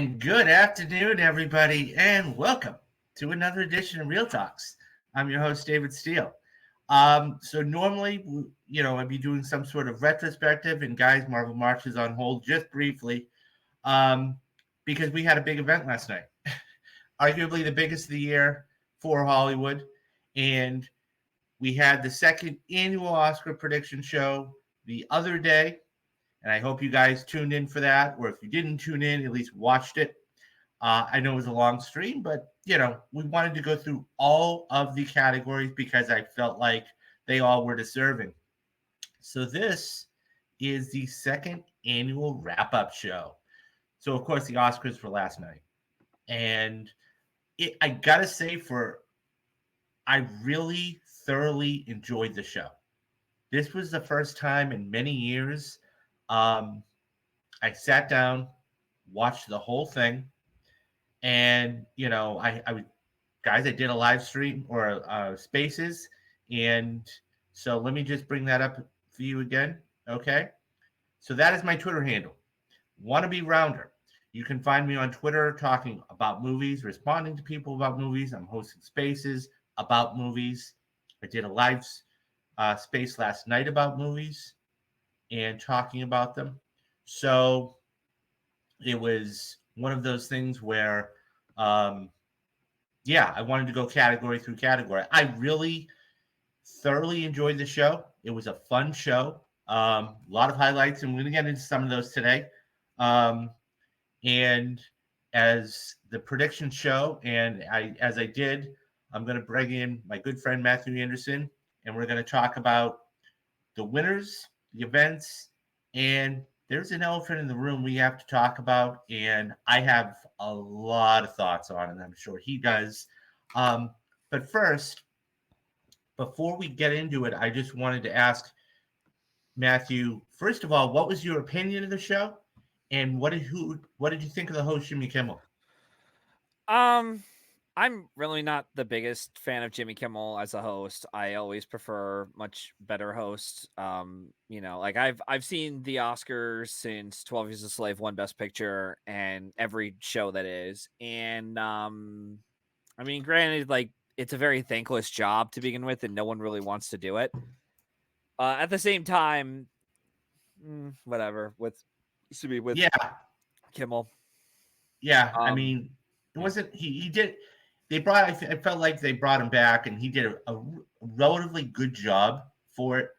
And good afternoon, everybody, and welcome to another edition of Real Talks. I'm your host, David Steele. So normally, I'd be doing some sort of retrospective, and guys, Marvel March is on hold just briefly um, because we had a big event last night, arguably the biggest of the year for Hollywood, and we had the second annual Oscar prediction show the other day, and I hope you guys tuned in for that, or if you didn't tune in, at least watched it. I know it was a long stream, but we wanted to go through all of the categories because I felt like they all were deserving. So this is the second annual wrap-up show. So of course the Oscars were last night, and I gotta say, I really thoroughly enjoyed the show. This was the first time in many years I sat down, watched the whole thing, and I did a live stream or Spaces, and so let me just bring that up for you again. Okay, so that is my Twitter handle, wannabe rounder. You can find me on Twitter talking about movies, responding to people about movies. I'm hosting Spaces about movies. I did a live space last night about movies and talking about them. So it was one of those things where, um, yeah, I wanted to go category through category. I really thoroughly enjoyed the show. It was a fun show. A lot of highlights, and we're going to get into some of those today. Um, and as the prediction show, as I did, I'm going to bring in my good friend Matthew Anderson, and we're going to talk about the winners, the events, and there's an elephant in the room we have to talk about, and I have a lot of thoughts on it. I'm sure he does. But first, before we get into it, I just wanted to ask Matthew, first of all, what was your opinion of the show, and what did you think of the host Jimmy Kimmel? I'm really not the biggest fan of Jimmy Kimmel as a host. I always prefer much better hosts. Like I've seen the Oscars since 12 Years a Slave won Best Picture and every show that is. And I mean, granted, like it's a very thankless job to begin with, and no one really wants to do it. At the same time, whatever with Yeah, Kimmel. yeah. I Um, mean, it wasn't he did. They brought. I felt like they brought him back, and he did a relatively good job for it.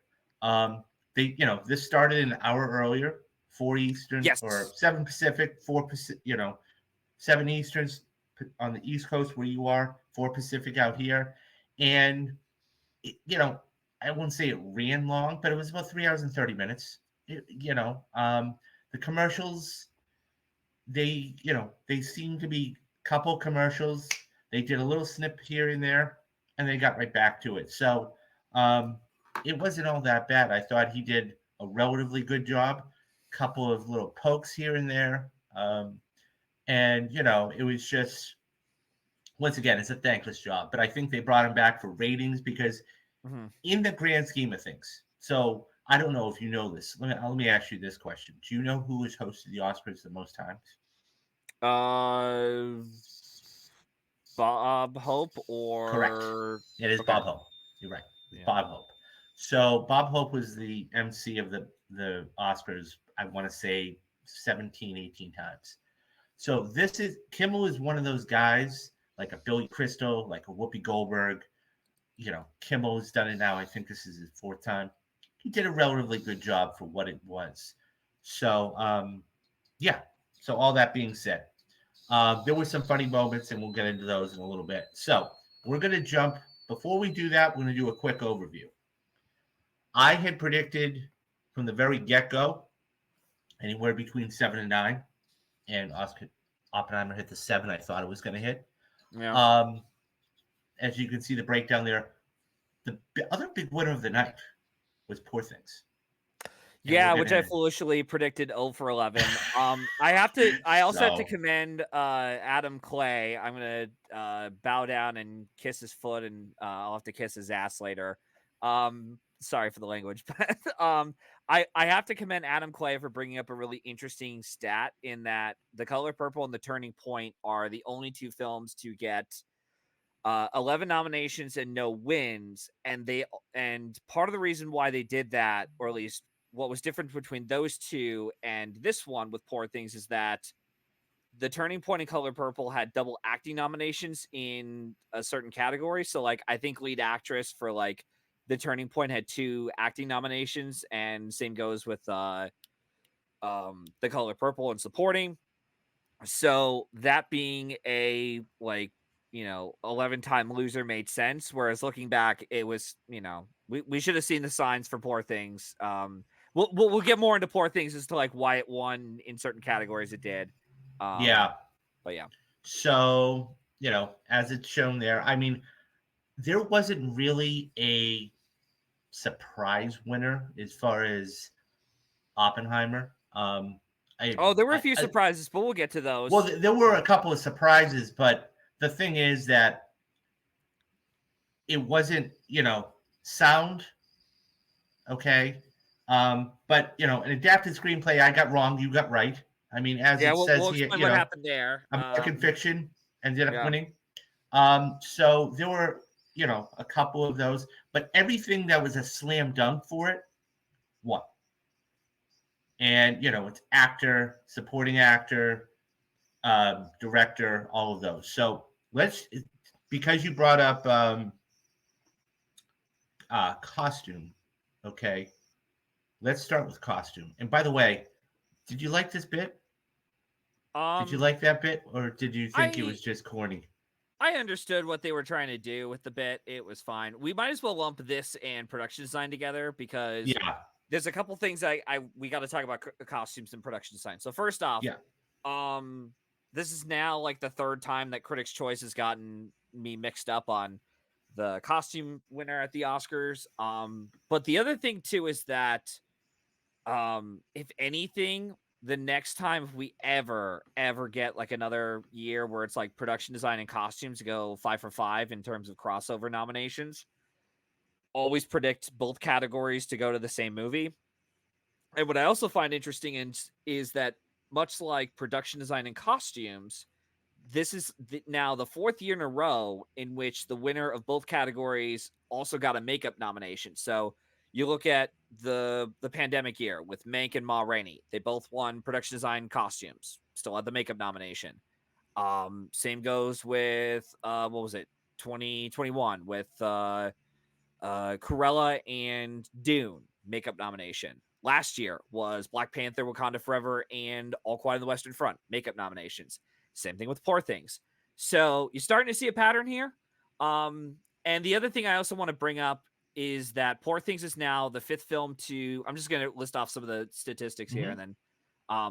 This started an hour earlier, 4 Eastern or yes. 7 Pacific, 4 Pacific. 7 Eastern on the East Coast where you are, 4 Pacific out here, and I wouldn't say it ran long, but it was about 3 hours and 30 minutes. The commercials, they seem to be couple commercials. They did a little snip here and there, and they got right back to it. So um, it wasn't all that bad. I thought he did a relatively good job. Couple of little pokes here and there, and it was just, once again, it's a thankless job. But I think they brought him back for ratings because, Mm-hmm. in the grand scheme of things, so I don't know if you know this. Let me ask you this question: do you know who has hosted the Oscars the most times? Bob Hope Correct. or It is okay. Bob Hope. You're right. It's Yeah. Bob Hope. So Bob Hope was the MC of the Oscars, I want to say 17, 18 times. So this is Kimmel is one of those guys like a Billy Crystal, like a Whoopi Goldberg. Kimmel has done it now. I think this is his fourth time. He did a relatively good job for what it was. So yeah. So all that being said, there were some funny moments, and we'll get into those in a little bit. So we're going to jump. Before we do that, we're going to do a quick overview. I had predicted from the very get go anywhere between 7 and 9, and Oscar Oppenheimer hit the 7 I thought it was going to hit. Yeah. Um, as you can see the breakdown there, the other big winner of the night was Poor Things. Yeah, which I foolishly predicted 0 for 11. I also have to commend Adam Clay. I'm gonna bow down and kiss his foot, and I'll have to kiss his ass later. Sorry for the language, but I have to commend Adam Clay for bringing up a really interesting stat in that The Color Purple and The Turning Point are the only two films to get 11 nominations and no wins, and part of the reason why they did that, or at least what was different between those two and this one with Poor Things, is that The Turning Point and Color Purple had double acting nominations in a certain category. So, like, I think lead actress for like The Turning Point had 2 acting nominations, and same goes with The Color Purple and supporting. So that being a 11-time loser made sense. Whereas looking back, it was, we should have seen the signs for Poor Things. We'll get more into Poor Things as to like why it won in certain categories it did. Yeah. But yeah. So, as it's shown there, I mean, there wasn't really a surprise winner as far as Oppenheimer. There were a few surprises, but we'll get to those. Well, there were a couple of surprises, but the thing is that it wasn't, sound. Okay. But, an adapted screenplay, I got wrong. You got right. I mean, as it says we'll here, what happened there. American Fiction ended up winning. So there were, a couple of those, but everything that was a slam dunk for it won. And, it's actor, supporting actor, director, all of those. So because you brought up costume, okay, let's start with costume. And by the way, did you like this bit? Did you like that bit, or did you think it was just corny? I understood what they were trying to do with the bit. It was fine. We might as well lump this and production design together because there's a couple things we got to talk about costumes and production design. So first off, this is now like the third time that Critics' Choice has gotten me mixed up on the costume winner at the Oscars. But the other thing too is that, if anything, the next time we ever get like another year where it's like production design and costumes go 5 for 5 in terms of crossover nominations, always predict both categories to go to the same movie. And what I also find interesting is that much like production design and costumes, this is now the 4th year in a row in which the winner of both categories also got a makeup nomination. So you look at the pandemic year with Mank and Ma Rainey. They both won production design costumes, still had the makeup nomination. Same goes with, 2021 with Cruella and Dune makeup nomination. Last year was Black Panther, Wakanda Forever, and All Quiet on the Western Front makeup nominations. Same thing with Poor Things. So you're starting to see a pattern here. And the other thing I also want to bring up is that Poor Things is now the 5th film to, I'm just going to list off some of the statistics here. And then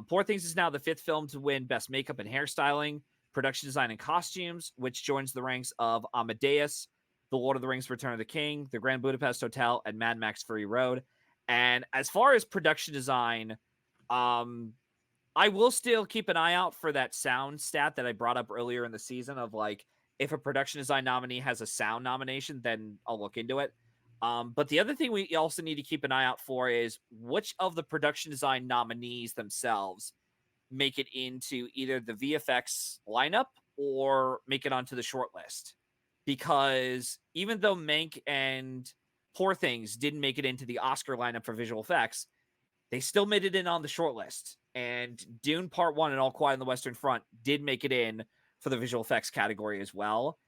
Poor Things is now the 5th film to win Best Makeup and Hairstyling, Production Design and Costumes, which joins the ranks of Amadeus, The Lord of the Rings, Return of the King, The Grand Budapest Hotel, and Mad Max Fury Road. And as far as production design, I will still keep an eye out for that sound stat that I brought up earlier in the season of like, if a production design nominee has a sound nomination, then I'll look into it. But the other thing we also need to keep an eye out for is which of the production design nominees themselves make it into either the VFX lineup or make it onto the short list. Because even though Mank and Poor Things didn't make it into the Oscar lineup for visual effects, they still made it in on the short list. And Dune Part 1 and All Quiet on the Western Front did make it in for the visual effects category as well.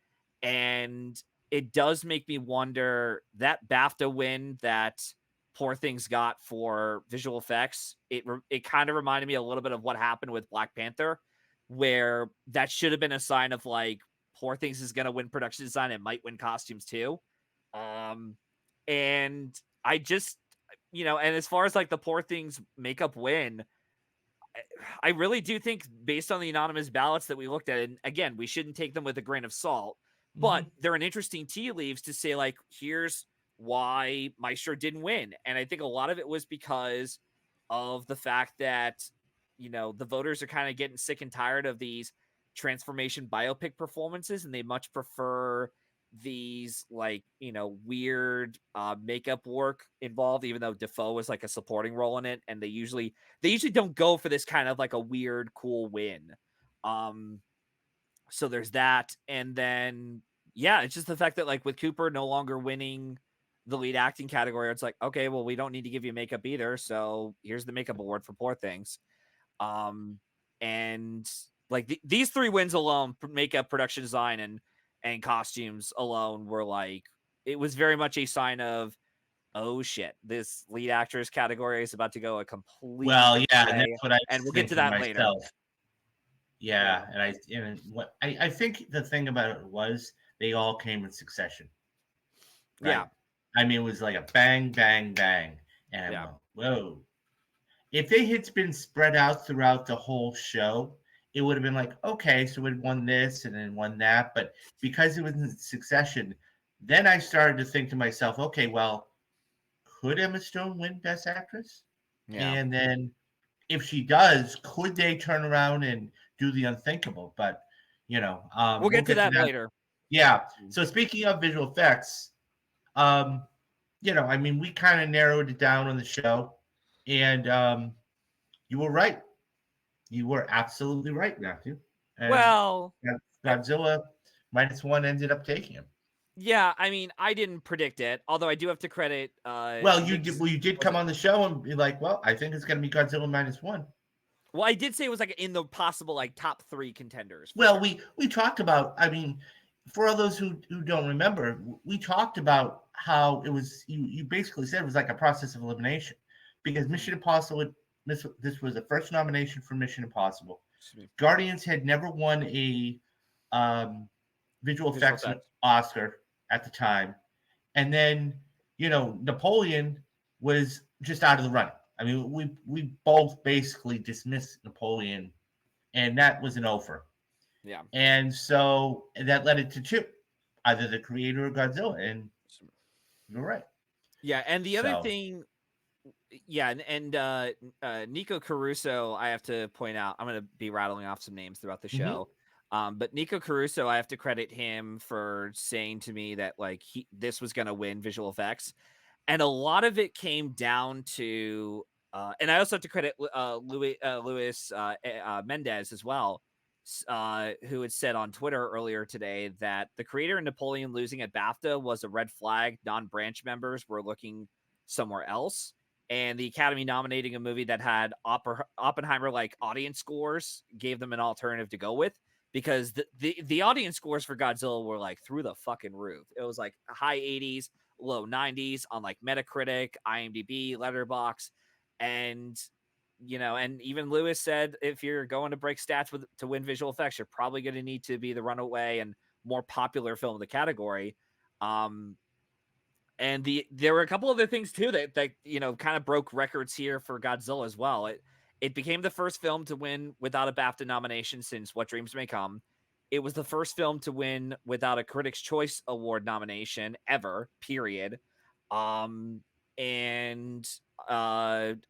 And it does make me wonder, that BAFTA win that Poor Things got for visual effects, it kind of reminded me a little bit of what happened with Black Panther, where that should have been a sign of like, Poor Things is going to win production design. It might win costumes too. And I just, and as far as like the Poor Things makeup win, I really do think, based on the anonymous ballots that we looked at, and again, we shouldn't take them with a grain of salt, but they're an interesting tea leaves to say, like, here's why Maestro didn't win. And I think a lot of it was because of the fact that, the voters are kind of getting sick and tired of these transformation biopic performances, and they much prefer these like, weird makeup work involved, even though Defoe was like a supporting role in it, and they usually don't go for this kind of like a weird cool win. So there's that. And then yeah, it's just the fact that like with Cooper no longer winning the lead acting category, it's like, okay, well, we don't need to give you makeup either, so here's the makeup award for Poor Things. And like these three wins alone, makeup, production design, and costumes alone, were like, it was very much a sign of, oh shit, this lead actress category is about to go a completely and way, that's what I and was we'll get to thinking that later. myself. Yeah, and I think the thing about it was they all came in succession. Right? Yeah, I mean, it was like a bang, bang, bang, and yeah. whoa. If they had been spread out throughout the whole show, it would have been like, okay, so it won this and then won that. But because it was in succession, then I started to think to myself, okay, well, could Emma Stone win Best Actress? Yeah. And then if she does, could they turn around and do the unthinkable? But we'll get to that later. Yeah. So speaking of visual effects, I mean, we kind of narrowed it down on the show, and you were right. You were absolutely right, Matthew. And Well, Godzilla -1 ended up taking him. yeah, I mean, I didn't predict it, although I do have to credit. Well, you did come on the show and be like, "Well, I think it's going to be Godzilla -1." Well, I did say it was like in the possible like top 3 contenders. Well, sure. we talked about. I mean, for all those who don't remember, we talked about how it was. You basically said it was like a process of elimination, because Mission Impossible. This was the first nomination for Mission Impossible. Guardians had never won a visual effects Oscar at the time, and then Napoleon was just out of the running. I mean, we both basically dismissed Napoleon, and that was an offer. Yeah. And so that led it to 2, either the creator or Godzilla, and you're right. Yeah, and the other thing, yeah, and Nico Caruso, I have to point out, I'm going to be rattling off some names throughout the show. But Nico Caruso, I have to credit him for saying to me that like this was going to win visual effects. And a lot of it came down to, and I also have to credit Luis Mendez as well, who had said on Twitter earlier today that the creator of Napoleon losing at BAFTA was a red flag. Non-branch members were looking somewhere else. And the Academy nominating a movie that had Oppenheimer-like audience scores gave them an alternative to go with, because the audience scores for Godzilla were like through the fucking roof. It was like high 80s, low 90s on like Metacritic, IMDb, Letterboxd, and and even Lewis said if you're going to break stats to win visual effects, you're probably going to need to be the runaway and more popular film of the category. And there were a couple other things too that kind of broke records here for Godzilla as well. It became the first film to win without a BAFTA nomination since What Dreams May Come. It was the first film to win without a Critics' Choice Award nomination ever, period. And I'm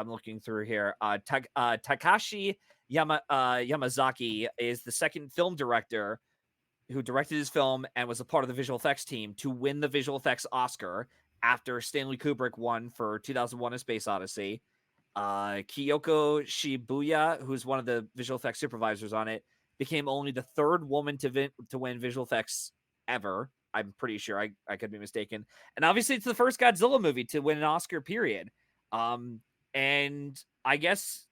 looking through here. Takashi Yamazaki is the second film director who directed his film and was a part of the visual effects team to win the visual effects Oscar after Stanley Kubrick won for 2001: A Space Odyssey. Kyoko Shibuya, who's one of the visual effects supervisors on it, became only the third woman to win visual effects ever. I'm pretty sure. I could be mistaken. And obviously it's the first Godzilla movie to win an Oscar, period. And I guess,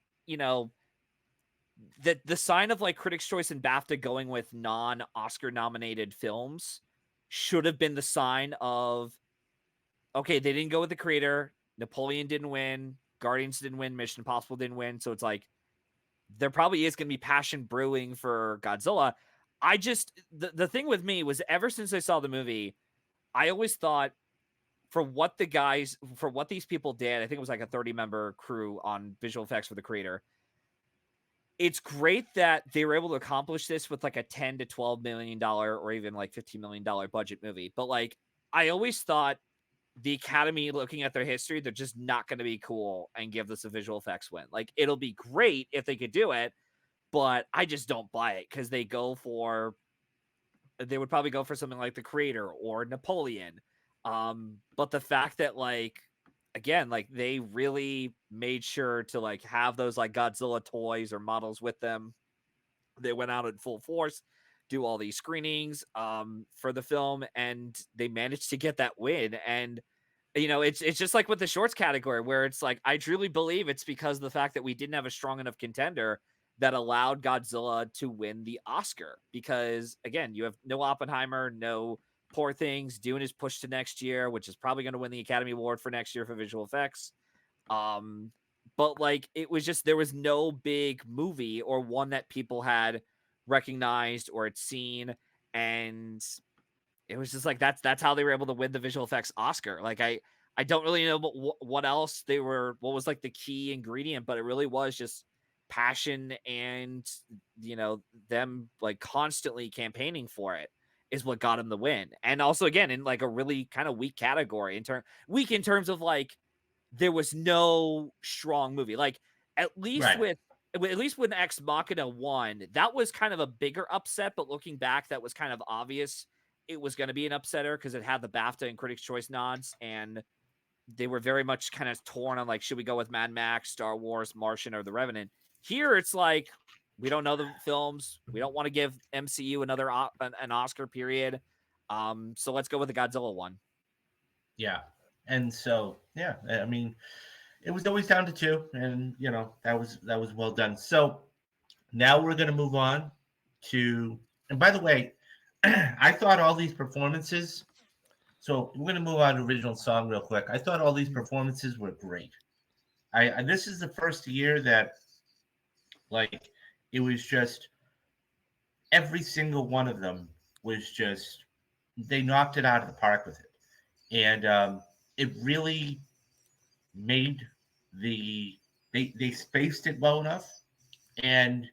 that the sign of like Critics' Choice and BAFTA going with non-Oscar nominated films should have been the sign of, okay, they didn't go with the creator. Napoleon didn't win. Guardians didn't win. Mission Impossible didn't win. So it's like, there probably is going to be passion brewing for Godzilla. I just, the thing with me was, ever since I saw the movie, I always thought, for what these people did, I think it was like a 30-member crew on visual effects for the creator. It's great that they were able to accomplish this with like a $10 to $12 million or even like $15 million budget movie. But like, I always thought the Academy, looking at their history, they're just not going to be cool and give this a visual effects win. Like, it'll be great if they could do it, but I just don't buy it, because they go for they would probably go for something like The Creator or Napoleon. But the fact that like again, like they really made sure to like have those like Godzilla toys or models with them. They went out in full force, do all these screenings for the film, and they managed to get that win. And it's just like with the shorts category where it's like I truly believe it's because of the fact that we didn't have a strong enough contender that allowed Godzilla to win the Oscar. Because again, you have no Oppenheimer, no Poor Things. Dune is pushed to next year, which is probably going to win the Academy Award for next year for visual effects. But like it was just there was no big movie or one that people had recognized or had seen, and it was just like that's how they were able to win the visual effects Oscar. Like I don't really know what else what was like the key ingredient, but it really was just passion and them like constantly campaigning for it is what got him the win. And also again in like a really kind of weak category in terms of like there was no strong movie. Like at least Right. at least when Ex Machina won, that was kind of a bigger upset. But looking back, that was kind of obvious it was going to be an upsetter because it had the BAFTA and Critics' Choice nods, and they were very much kind of torn on like, should we go with Mad Max, Star Wars, Martian, or The Revenant? Here, it's like we don't know the films. We don't want to give MCU another an Oscar period. So let's go with the Godzilla one. Yeah. And so, yeah, I mean, it was always down to two, and that was well done. So now we're going to move on to, and by the way, I thought all these performances. So we're going to move on to original song real quick. I thought all these performances were great. This is the first year that like it was just every single one of them was just they knocked it out of the park with it, and it really made they spaced it well enough, and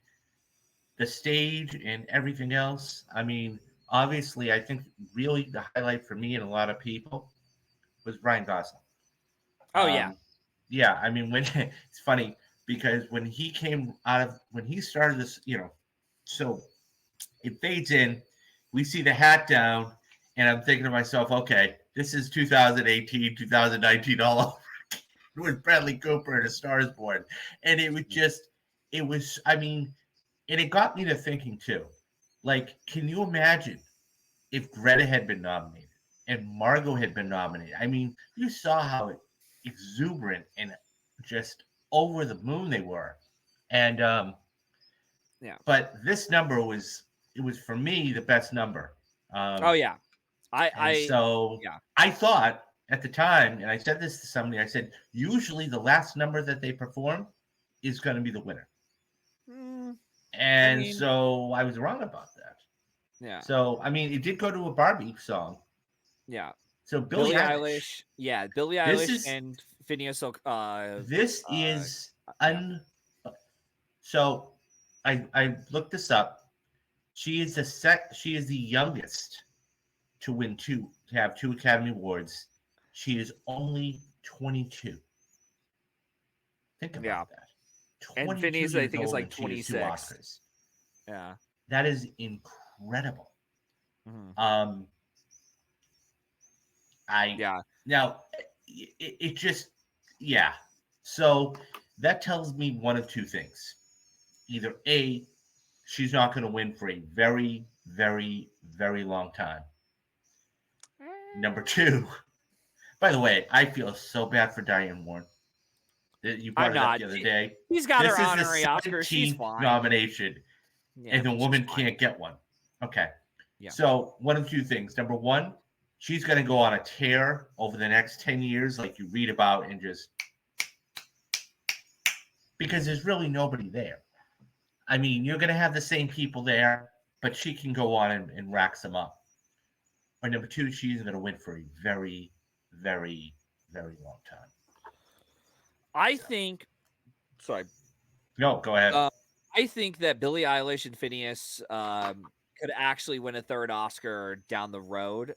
the stage and everything else. I mean, obviously, I think really the highlight for me and a lot of people was Ryan Gosling. Oh yeah. Yeah. I mean, when it's funny because when he started this, so it fades in, we see the hat down, and I'm thinking to myself, okay, this is 2018, 2019 all over with Bradley Cooper and A Star Is Born, and I mean, and it got me to thinking too, like, can you imagine if Greta had been nominated and Margot had been nominated? I mean, you saw how exuberant and just over the moon they were, and Yeah. But this number was for me the best number. Oh yeah. So yeah. I thought at the time, and I said this to somebody, I said usually the last number that they perform is going to be the winner. And so I was wrong about that. Yeah. So I mean, it did go to a Barbie song. Yeah. So Billie Eilish. Yeah, Billie Eilish and Phineas. This is So I looked this up. She is the youngest to have two Academy Awards. She is only 22. Think about that. And Phineas, I think, is like 26. Oscars. Yeah. That is incredible. Mm-hmm. Now it just So that tells me one of two things. Either A, she's not going to win for a very, very, very long time. Number two, by the way, I feel so bad for Diane Warren. You brought it up the other day. She's got her honorary Oscar. She's fine. Nomination, and the woman can't get one. Okay. Yeah. So one of two things. Number one, she's going to go on a tear over the next 10 years, like you read about, and just because there's really nobody there. I mean, you're going to have the same people there, but she can go on and rack them up. Or number two, she's going to win for a very, very, very long time. I think. Sorry. No, go ahead. I think that Billie Eilish and Phineas could actually win a third Oscar down the road.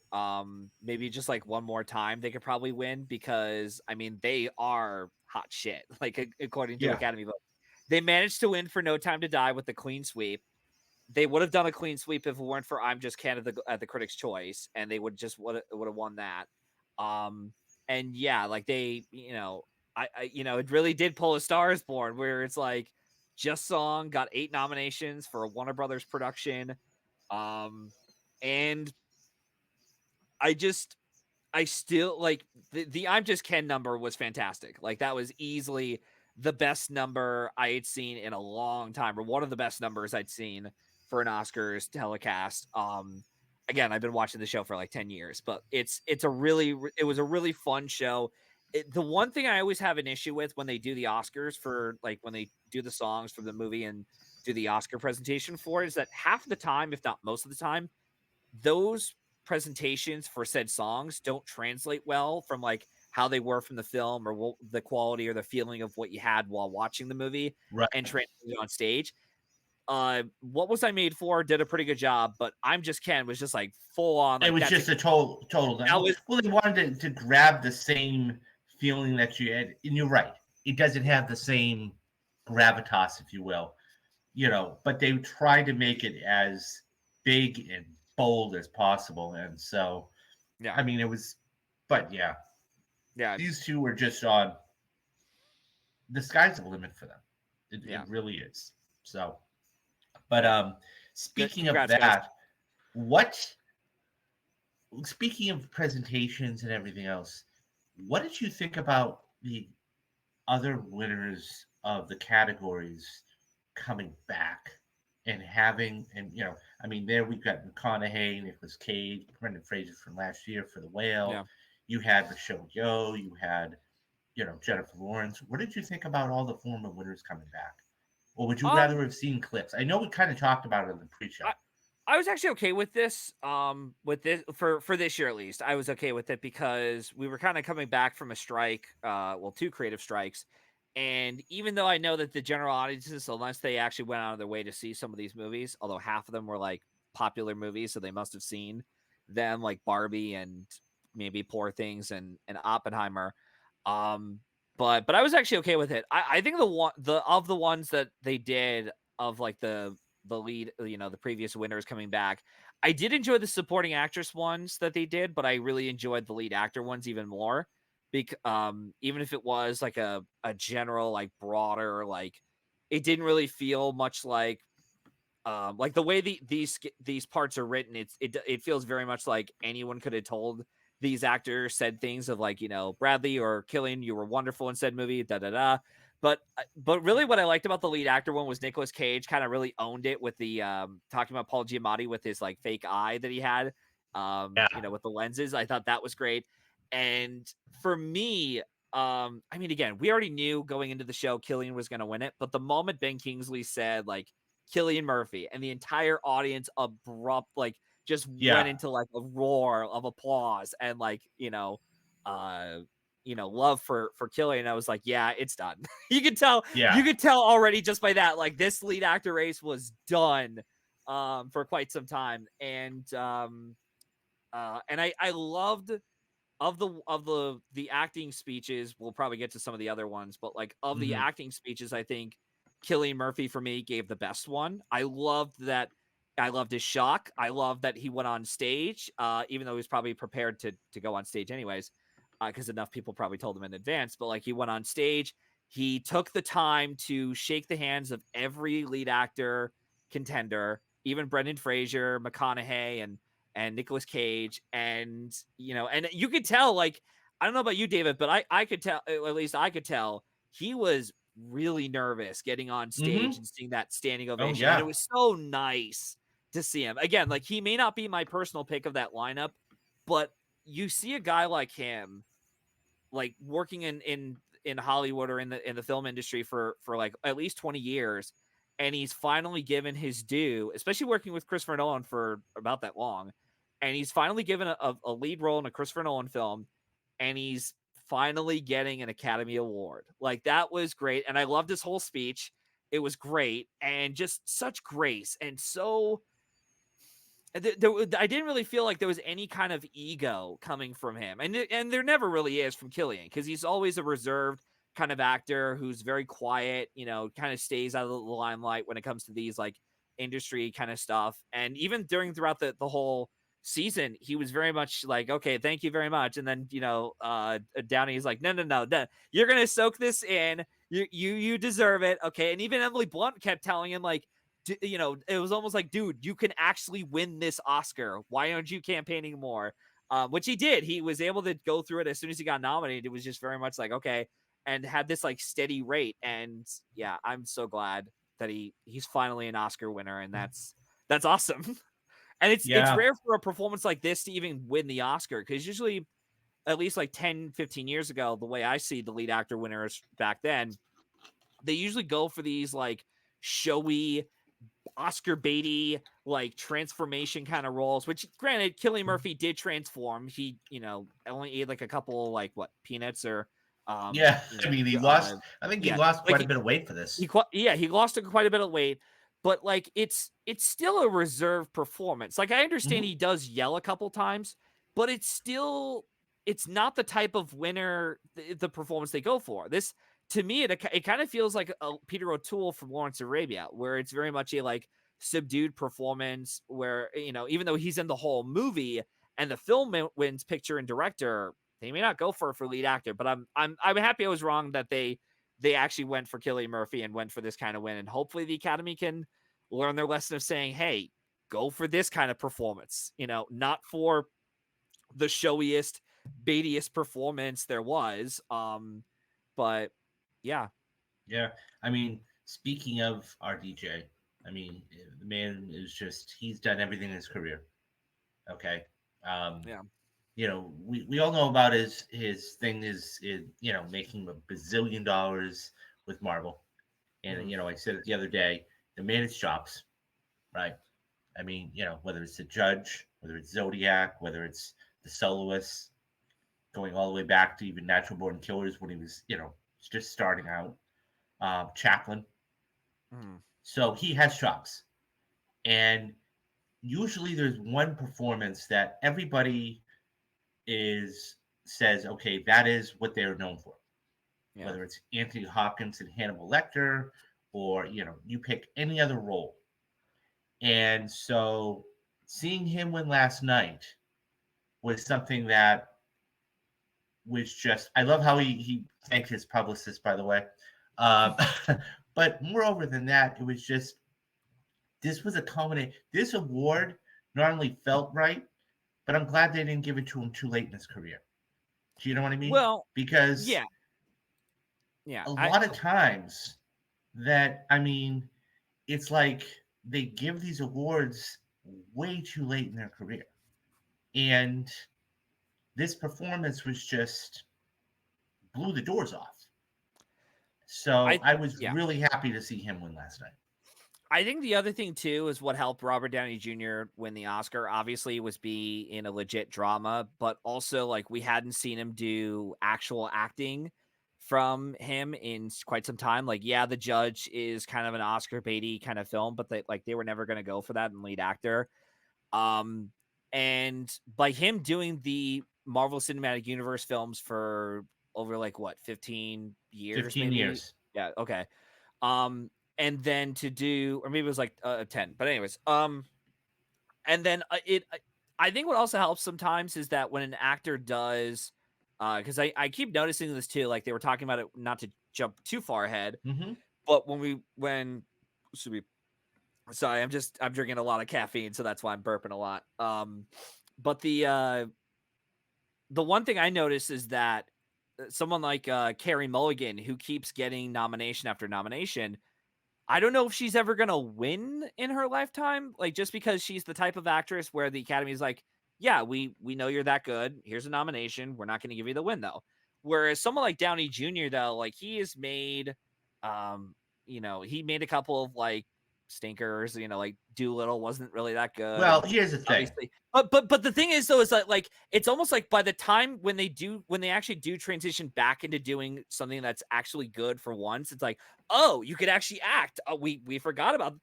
Maybe just like one more time, they could probably win because I mean they are hot shit. Like according to Academy vote, they managed to win for No Time to Die with the clean sweep. they would have done a clean sweep if it weren't for I'm Just Ken at the Critics' Choice, and they would have won that. And yeah, like they, it really did pull a Star is Born, where it's like Just Song got 8 nominations for a Warner Brothers production. And I still like the I'm Just Ken number was fantastic. Like that was easily the best number I had seen in a long time, or one of the best numbers I'd seen for an Oscars telecast. Again, I've been watching the show for like 10 years, but it was a really fun show. The one thing I always have an issue with when they do the Oscars for like when they do the songs from the movie and do the Oscar presentation for it is that half the time, if not most of the time, those presentations for said songs don't translate well from like how they were from the film or the quality or the feeling of what you had while watching the movie Right. and translate on stage. What Was I Made For did a pretty good job, but I'm Just Ken was just like full on. Like, it was just a total. Well, they wanted to grab the same feeling that you had, and you're right. It doesn't have the same gravitas, if you will, but they tried to make it as big and bold as possible, and so yeah, I mean it was, but yeah, these two were just on. The sky's the limit for them. It really is. So, but speaking of that, speaking of presentations and everything else, what did you think about the other winners of the categories coming back and having, and I mean, there we've got McConaughey, Nicolas Cage, Brendan Fraser from last year for The Whale. Yeah. You had Michelle Yeoh, you had, Jennifer Lawrence. What did you think about all the former winners coming back? Or would you rather have seen clips? I know we kind of talked about it in the pre-show. I was actually okay with this. For this year at least, I was okay with it because we were kind of coming back from a strike, 2 creative strikes. And even though I know that the general audiences, unless they actually went out of their way to see some of these movies, although half of them were like popular movies, so they must have seen them, like Barbie and maybe Poor Things and Oppenheimer. But I was actually okay with it. I think the ones that they did of like the lead, the previous winners coming back, I did enjoy the supporting actress ones that they did, but I really enjoyed the lead actor ones even more. Even if it was like a general, like broader, like it didn't really feel much like the way these parts are written, it feels very much like anyone could have told these actors said things of like, Bradley or Killian, you were wonderful in said movie, da da da. But really what I liked about the lead actor one was Nicolas Cage kind of really owned it with the talking about Paul Giamatti with his like fake eye that he had, with the lenses. I thought that was great. And for me, I mean, again, we already knew going into the show Killian was going to win it, but the moment Ben Kingsley said like Cillian Murphy and the entire audience just went into like a roar of applause and like, love for Cillian. I was like, yeah, it's done. You could tell already just by that, like this lead actor race was done for quite some time. And I loved of the acting speeches. We'll probably get to some of the other ones, but like of the acting speeches, I think Cillian Murphy for me gave the best one. I loved his shock. I love that he went on stage, even though he was probably prepared to go on stage anyways, because enough people probably told him in advance. But like he went on stage, he took the time to shake the hands of every lead actor contender, even Brendan Fraser, McConaughey, and Nicolas Cage, and you could tell, like, I don't know about you, David, but I could tell, at least I could tell, he was really nervous getting on stage and seeing that standing ovation. And it was so nice to see him again. Like, he may not be my personal pick of that lineup, but you see a guy like him, like working in Hollywood or in the film industry for like at least 20 years, and he's finally given his due, especially working with Christopher Nolan for about that long, and he's finally given a lead role in a Christopher Nolan film, and he's finally getting an Academy Award. Like, that was great. And I loved his whole speech. It was great. And just such grace. And so I didn't really feel like there was any kind of ego coming from him. And there never really is from Cillian, because he's always a reserved kind of actor who's very quiet, kind of stays out of the limelight when it comes to these like industry kind of stuff. And even throughout the whole season, he was very much like, okay, thank you very much. And then, Downey is like, no, you're going to soak this in. You deserve it. Okay. And even Emily Blunt kept telling him, like, it was almost like, dude, you can actually win this Oscar. Why aren't you campaigning more? Which he did. He was able to go through it as soon as he got nominated. It was just very much like, okay, and had this like steady rate. And yeah, I'm so glad that he's finally an Oscar winner, and that's awesome. And it's rare for a performance like this to even win the Oscar, because usually, at least like 10, 15 years ago, the way I see the lead actor winners back then, they usually go for these like showy, Oscar baity, like transformation kind of roles, which granted, Cillian Murphy did transform. He, only ate like a couple, like peanuts or, I mean, he lost, I think he lost quite a bit of weight for this. He lost quite a bit of weight, but like, it's still a reserved performance. Like, I understand he does yell a couple times, but it's not the type of winner, the performance they go for. This, to me, it kind of feels like a Peter O'Toole from Lawrence Arabia, where it's very much a like subdued performance where, even though he's in the whole movie and the film wins picture and director, they may not go for lead actor. But I'm happy I was wrong that they actually went for Cillian Murphy and went for this kind of win. And hopefully the Academy can learn their lesson of saying, hey, go for this kind of performance, not for the showiest, baitiest performance there was. But yeah. I mean, speaking of RDJ, I mean, the man is he's done everything in his career. Okay. We all know about his thing is making $1 bazillion with Marvel. And, I said it the other day, the man is chops, right? I mean, whether it's The Judge, whether it's Zodiac, whether it's The Soloist, going all the way back to even Natural Born Killers when he was, just starting out. Chaplin. So he has chops. And usually there's one performance that everybody says, okay, that is what they're known for. Yeah. Whether it's Anthony Hopkins and Hannibal Lecter, or, you pick any other role. And so seeing him win last night was something that was just, I love how he thanked his publicist, by the way. But moreover than that, it was just, this was a culmination. This award not only felt right, but I'm glad they didn't give it to him too late in his career. Do you know what I mean? Well, because yeah, a lot of times that, I mean, it's like they give these awards way too late in their career. And this performance was just blew the doors off. So I was really happy to see him win last night. I think the other thing, too, is what helped Robert Downey Jr. win the Oscar, obviously, was be in a legit drama, but also, like, we hadn't seen him do actual acting from him in quite some time. Like, yeah, The Judge is kind of an Oscar baity kind of film, but they were never going to go for that in lead actor. And by him doing the Marvel Cinematic Universe films for over 15 years? 15 maybe? Years. Yeah. Okay. And then to do, or maybe it was 10, but anyways, and then I think what also helps sometimes is that when an actor does, because I keep noticing this too, like they were talking about it, not to jump too far ahead, but sorry, I'm drinking a lot of caffeine, so that's why I'm burping a lot. But the one thing I noticed is that someone like Carey Mulligan, who keeps getting nomination after nomination, I don't know if she's ever going to win in her lifetime, like just because she's the type of actress where the Academy is like, yeah, we know you're that good. Here's a nomination. We're not going to give you the win, though. Whereas someone like Downey Jr., though, like he has made, he made a couple of stinkers, like Doolittle wasn't really that good. Well, here's the thing. But the thing is, though, is that it's almost like by the time when they actually do transition back into doing something that's actually good for once, it's like, oh, you could actually act. Oh, we forgot about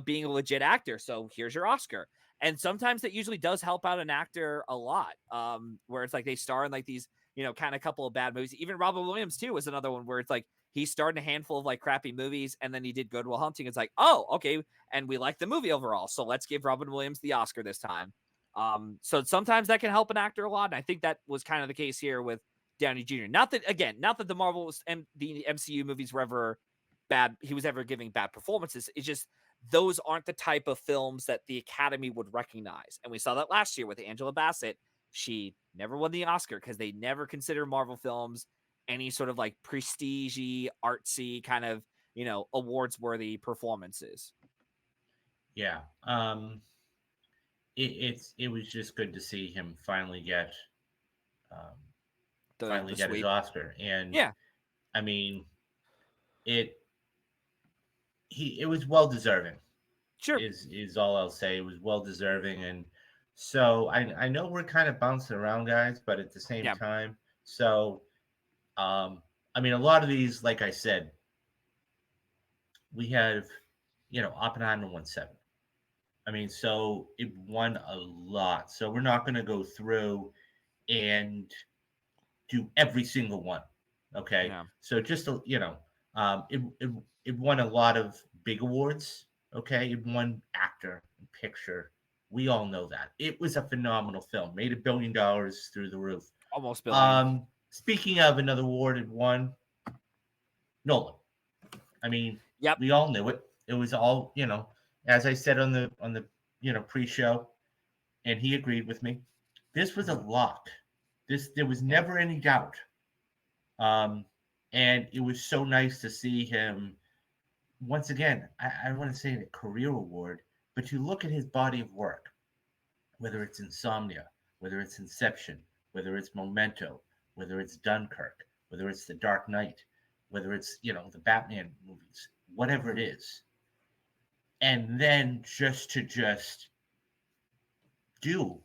being a legit actor, so here's your Oscar. And sometimes that usually does help out an actor a lot. Where it's like they star in these kind of couple of bad movies. Even Robin Williams too was another one where it's like he starred in a handful of like crappy movies, and then he did Good Will Hunting. It's like, oh, okay, and we like the movie overall, so let's give Robin Williams the Oscar this time. So sometimes that can help an actor a lot, and I think that was kind of the case here with Downey Jr. Not that the Marvels and the MCU movies were ever bad. He was ever giving bad performances. It's just those aren't the type of films that the Academy would recognize, and we saw that last year with Angela Bassett. She never won the Oscar because they never consider Marvel films any sort of like prestige-y, artsy kind of, awards-worthy performances. Yeah. It was just good to see him finally get his Oscar. And yeah, I mean, it was well deserving. Sure. Is all I'll say. It was well deserving. And so I know we're kind of bouncing around, guys, but at the same time, so I mean, a lot of these, like I said, we have, Oppenheimer won 7. I mean, so it won a lot. So we're not going to go through and do every single one. Okay. Yeah. So just, it won a lot of big awards. Okay. It won actor and picture. We all know that. It was a phenomenal film. Made $1 billion through the roof. Almost billion. Speaking of another award, it won Nolan. I mean, we all knew it. It was all, as I said on the pre-show, and he agreed with me. This was a lock. There was never any doubt. And it was so nice to see him once again. I don't want to say a career award, but you look at his body of work, whether it's Insomnia, whether it's Inception, whether it's Memento, whether it's Dunkirk, whether it's The Dark Knight, whether it's, the Batman movies, whatever it is. And then just to do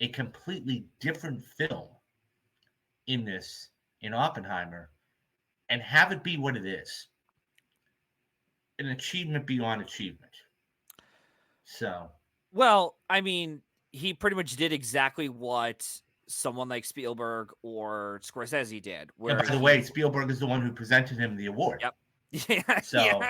a completely different film in Oppenheimer and have it be what it is. An achievement beyond achievement. So. Well, I mean, he pretty much did exactly what someone like Spielberg or Scorsese did. Where, by the way, Spielberg is the one who presented him the award. Yep. Yeah. So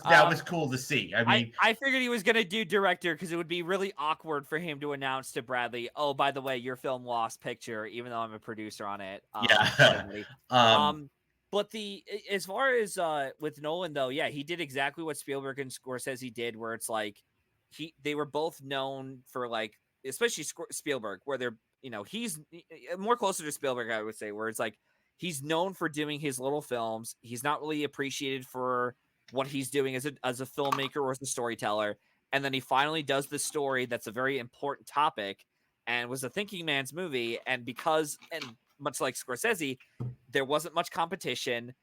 that was cool to see. I mean, I figured he was going to do director because it would be really awkward for him to announce to Bradley, "Oh, by the way, your film lost picture," even though I'm a producer on it. But as far as with Nolan though, yeah, he did exactly what Spielberg and Scorsese did, where it's like they were both known for, like, especially Spielberg, where they're, he's more closer to Spielberg, I would say, where it's like he's known for doing his little films. He's not really appreciated for what he's doing as a filmmaker or as a storyteller. And then he finally does this story that's a very important topic and was a thinking man's movie. And much like Scorsese, there wasn't much competition.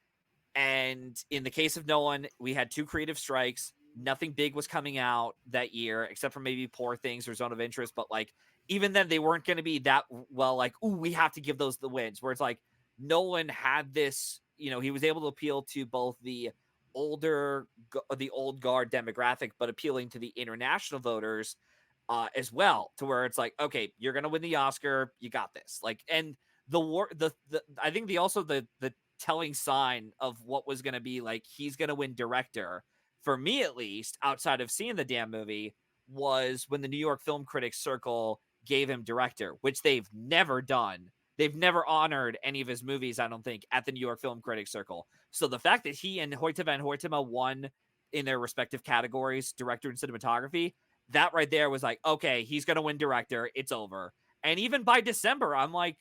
And in the case of Nolan, we had 2 creative strikes. Nothing big was coming out that year, except for maybe Poor Things or Zone of Interest. But like, even then they weren't going to be that well, like, ooh, we have to give those the wins, where it's like Nolan had this, he was able to appeal to both the old guard demographic, but appealing to the international voters as well, to where it's like, okay, you're going to win the Oscar. You got this. Like, and I think the telling sign of what was going to be like, he's going to win director, for me at least, outside of seeing the damn movie, was when the New York Film Critics Circle gave him director, which they've never done. They've never honored any of his movies, I don't think, at the New York Film Critics Circle. So the fact that he and Hoyte van Hoytema won in their respective categories, director and cinematography, that right there was like, okay, he's going to win director. It's over. And even by December, I'm like,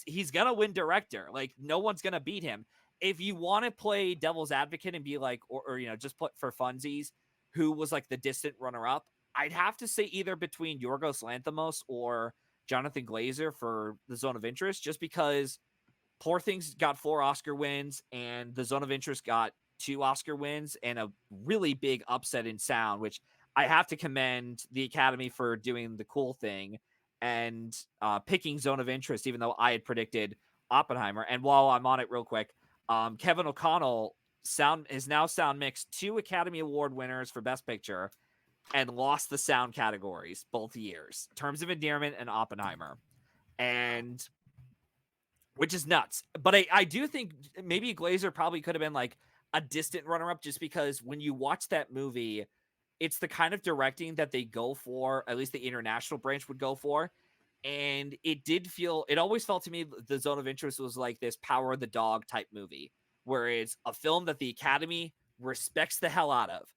he's going to win director. Like, no one's going to beat him. If you want to play devil's advocate and be like, or just put for funsies, who was like the distant runner-up, I'd have to say either between Yorgos Lanthimos or Jonathan Glazer for The Zone of Interest, just because Poor Things got 4 Oscar wins and The Zone of Interest got 2 Oscar wins, and a really big upset in sound, which I have to commend the Academy for doing the cool thing and picking Zone of Interest, even though I had predicted Oppenheimer. And while I'm on it real quick, Kevin O'Connell is now sound mixed 2 Academy Award winners for Best Picture and lost the sound categories both years, Terms of Endearment and Oppenheimer. And which is nuts. But I do think maybe Glazer probably could have been like a distant runner up, just because when you watch that movie, it's the kind of directing that they go for, at least the international branch would go for. And it always felt to me the Zone of Interest was like this Power of the Dog type movie, where it's a film that the Academy respects the hell out of,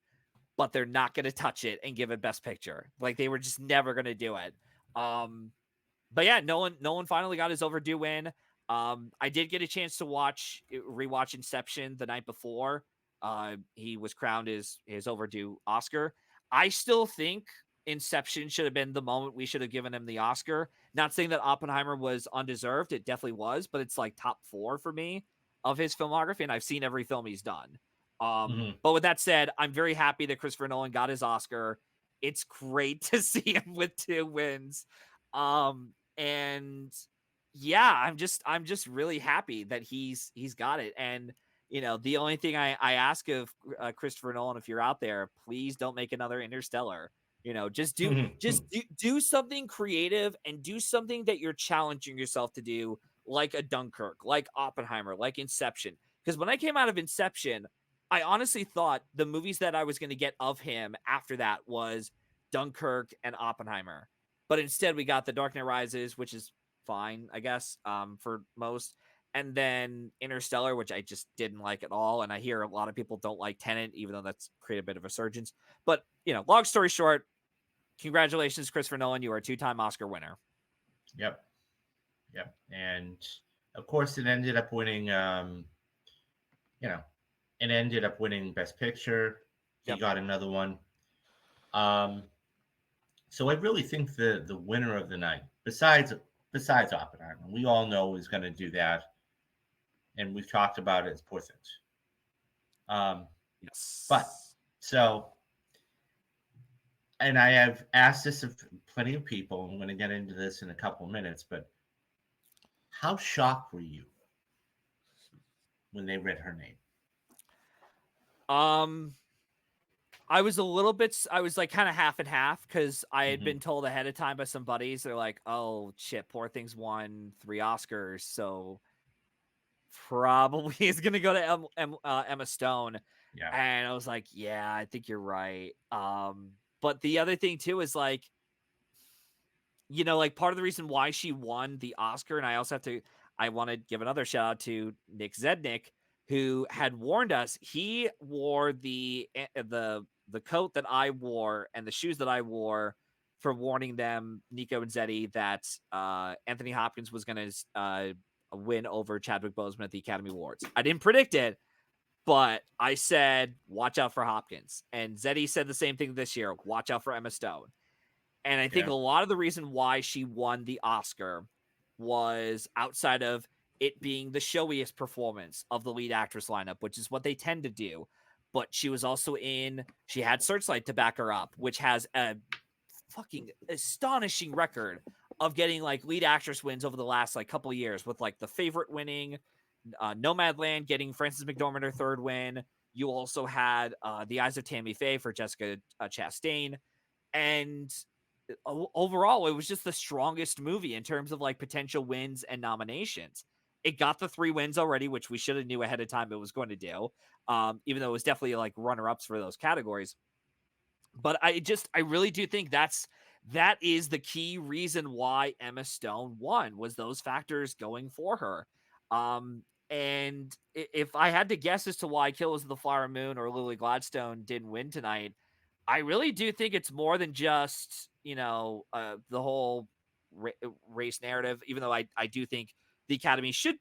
but they're not going to touch it and give it Best Picture. Like they were just never going to do it. But yeah, Nolan finally got his overdue win. I did get a chance to rewatch Inception the night before. He was crowned his overdue Oscar. I still think Inception should have been the moment we should have given him the Oscar. Not saying that Oppenheimer was undeserved. It definitely was, but it's like top 4 for me of his filmography, and I've seen every film he's done. But with that said, I'm very happy that Christopher Nolan got his Oscar. It's great to see him with 2 wins. And yeah, I'm just really happy that he's got it. And the only thing I ask of Christopher Nolan, if you're out there, please don't make another Interstellar. Just do something creative and do something that you're challenging yourself to do, like a Dunkirk, like Oppenheimer, like Inception. Because when I came out of Inception, I honestly thought the movies that I was going to get of him after that was Dunkirk and Oppenheimer. But instead we got The Dark Knight Rises, which is fine, I guess, for most. And then Interstellar, which I just didn't like at all. And I hear a lot of people don't like Tenet, even though that's created a bit of a resurgence. But, long story short, congratulations, Christopher Nolan. You are a 2-time Oscar winner. Yep. And of course, it ended up winning, it ended up winning Best Picture. He got another one. So I really think the winner of the night, besides Oppenheimer, we all know is going to do that. And we've talked about it as Poor Things. Yes. But so, and I have asked this of plenty of people. I'm going to get into this in a couple of minutes, but how shocked were you when they read her name? I was like kind of half and half, because I had been told ahead of time by some buddies. They're like, oh shit, Poor Things won 3 Oscars, so probably is going to go to Emma Stone. Yeah. And I was like, yeah, I think you're right. But the other thing too is like, like part of the reason why she won the Oscar, and I want to give another shout out to Nick Zednick, who had warned us. He wore the coat that I wore and the shoes that I wore for warning them, Nico and Zeddy, that Anthony Hopkins was going to win over Chadwick Boseman at the Academy Awards. I didn't predict it, but I said, watch out for Hopkins. And Zeddy said the same thing this year. Watch out for Emma Stone. And I think a lot of the reason why she won the Oscar was outside of it being the showiest performance of the lead actress lineup, which is what they tend to do. But she was also she had Searchlight to back her up, which has a fucking astonishing record of getting like lead actress wins over the last like couple of years, with like The Favorite winning, Nomadland getting Frances McDormand her 3rd win. You also had The Eyes of Tammy Faye for Jessica Chastain. And overall, it was just the strongest movie in terms of like potential wins and nominations. It got the 3 wins already, which we should have knew ahead of time it was going to do, even though it was definitely like runner-ups for those categories. But I really do think that is the key reason why Emma Stone won, was those factors going for her. And if I had to guess as to why Killers of the Flower Moon or Lily Gladstone didn't win tonight, I really do think it's more than just, the whole race narrative, even though I do think the Academy should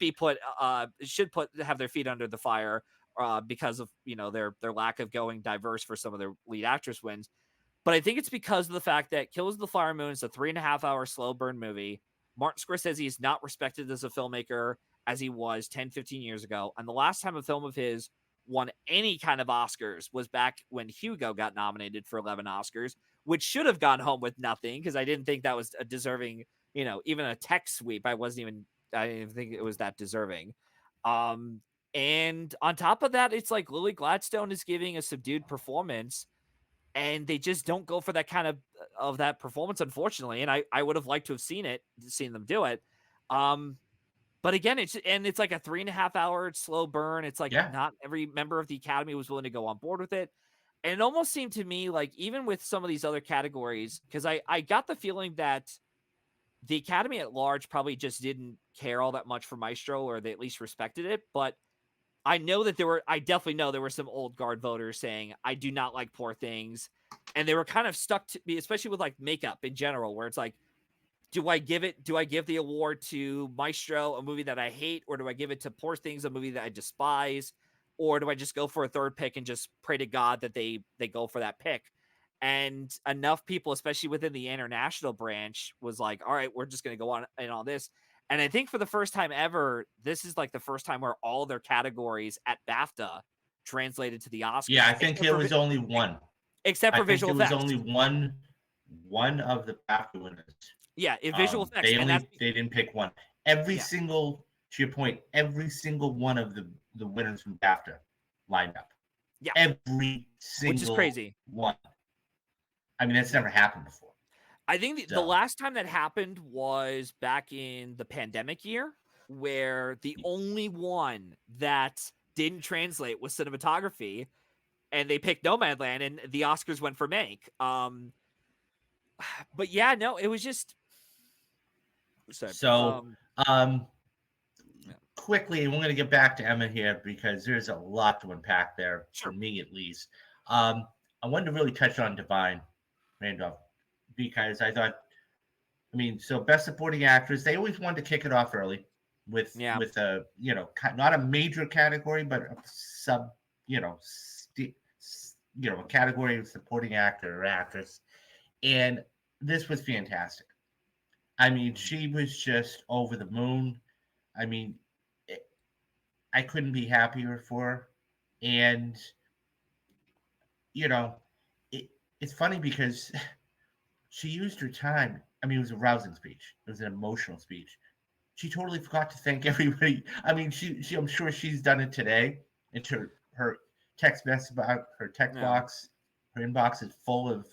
have their feet under the fire because of, their lack of going diverse for some of their lead actress wins. But I think it's because of the fact that Killers of the Flower Moon is a 3.5-hour slow burn movie. Martin Scorsese is not respected as a filmmaker as he was 10, 15 years ago. And the last time a film of his won any kind of Oscars was back when Hugo got nominated for 11 Oscars, which should have gone home with nothing, because I didn't think that was a deserving, even a tech sweep. I didn't even think it was that deserving. And on top of that, it's like Lily Gladstone is giving a subdued performance, and they just don't go for that kind of that performance, unfortunately. And I would have liked to have seen them do it. But again, it's like a 3.5 hour slow burn. It's like Yeah. not every member of the academy was willing to go on board with it. And it almost seemed to me like even with some of these other categories, because I got the feeling that the academy at large probably just didn't care all that much for Maestro, or they at least respected it. But I definitely know there were some old guard voters saying, I do not like Poor Things. And they were kind of stuck to me, especially with like makeup in general, where it's like, do I give the award to Maestro, a movie that I hate, or do I give it to Poor Things, a movie that I despise? Or do I just go for a third pick and just pray to God that they go for that pick? And enough people, especially within the international branch, was like, all right, we're just going to go on and all this. And I think for the first time ever, this is like the first time where all their categories at BAFTA translated to the Yeah, Oscars, I think there was only one. except I for think visual there was effects. only one of the BAFTA winners. Yeah, visual effects, They didn't pick one. Every Yeah. single, to your point, every single one of the winners from BAFTA lined up. Yeah. Every single which is crazy. one. I mean, that's never happened before. I think the last time that happened was back in the pandemic year, where the only one that didn't translate was cinematography, and they picked Nomadland, and the Oscars went for Mank. But yeah, no, it was just so. Quickly, we're going to get back to Emma here because there's a lot to unpack there, for me at least. I wanted to really touch on Divine Randolph because I thought, I mean, so Best Supporting Actress, they always wanted to kick it off early with a, you know, not a major category, but a sub, a category of supporting actor or actress. And this was fantastic. I mean, she was just over the moon. I mean, I couldn't be happier for her. And, it's funny because she used her time. I mean, it was a rousing speech. It was an emotional speech. She totally forgot to thank everybody. I mean, she I'm sure she's done it today. Into her text message about her text box. Her inbox is full of,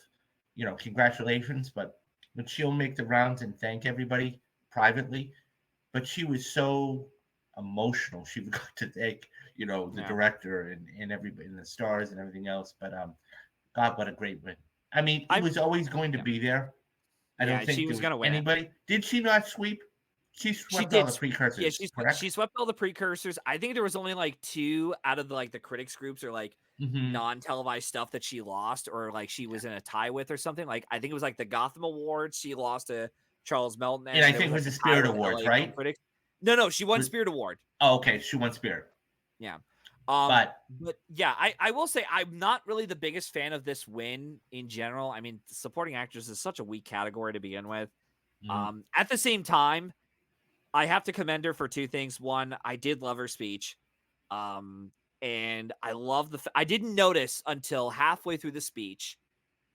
congratulations. But when she'll make the rounds and thank everybody privately, but she was so emotional. She forgot to thank, the director and everybody and the stars and everything else. But God, what a great win. I mean, it was always going to be there. I don't think she was going to win anybody. Did she not sweep? She swept all the precursors. Yeah, she swept all the precursors. I think there was only like 2 out of the critics groups or like non-televised stuff that she lost, or like she was in a tie with or something. Like I think it was like the Gotham Awards. She lost to Charles Melton, and I think it was the Spirit Awards, right? No, she won Spirit Award. Oh, okay, she won Spirit. Yeah. But yeah, I will say I'm not really the biggest fan of this win in general. I mean, supporting actress is such a weak category to begin with. At the same time, I have to commend her for 2 things. One, I did love her speech. And I love I didn't notice until halfway through the speech,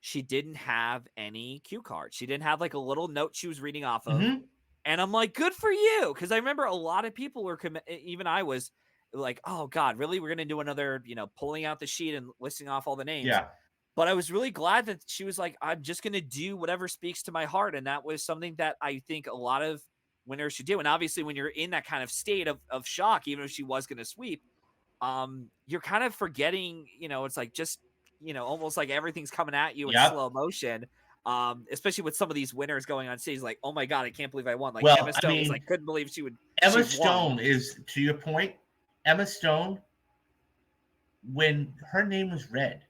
she didn't have any cue cards. She didn't have like a little note she was reading off of. And I'm like, good for you. Because I remember a lot of people were, even I was like, oh God, really? We're going to do another, pulling out the sheet and listing off all the names. Yeah. But I was really glad that she was like, I'm just going to do whatever speaks to my heart. And that was something that I think a lot of winners should do. And obviously when you're in that kind of state of shock, even if she was going to sweep, you're kind of forgetting, it's like just, almost like everything's coming at you in slow motion. Especially with some of these winners going on stage, like, oh my God, I can't believe I won. Like Emma Stone was like, couldn't believe she would. Emma Stone is, to your point, Emma Stone, when her name was read,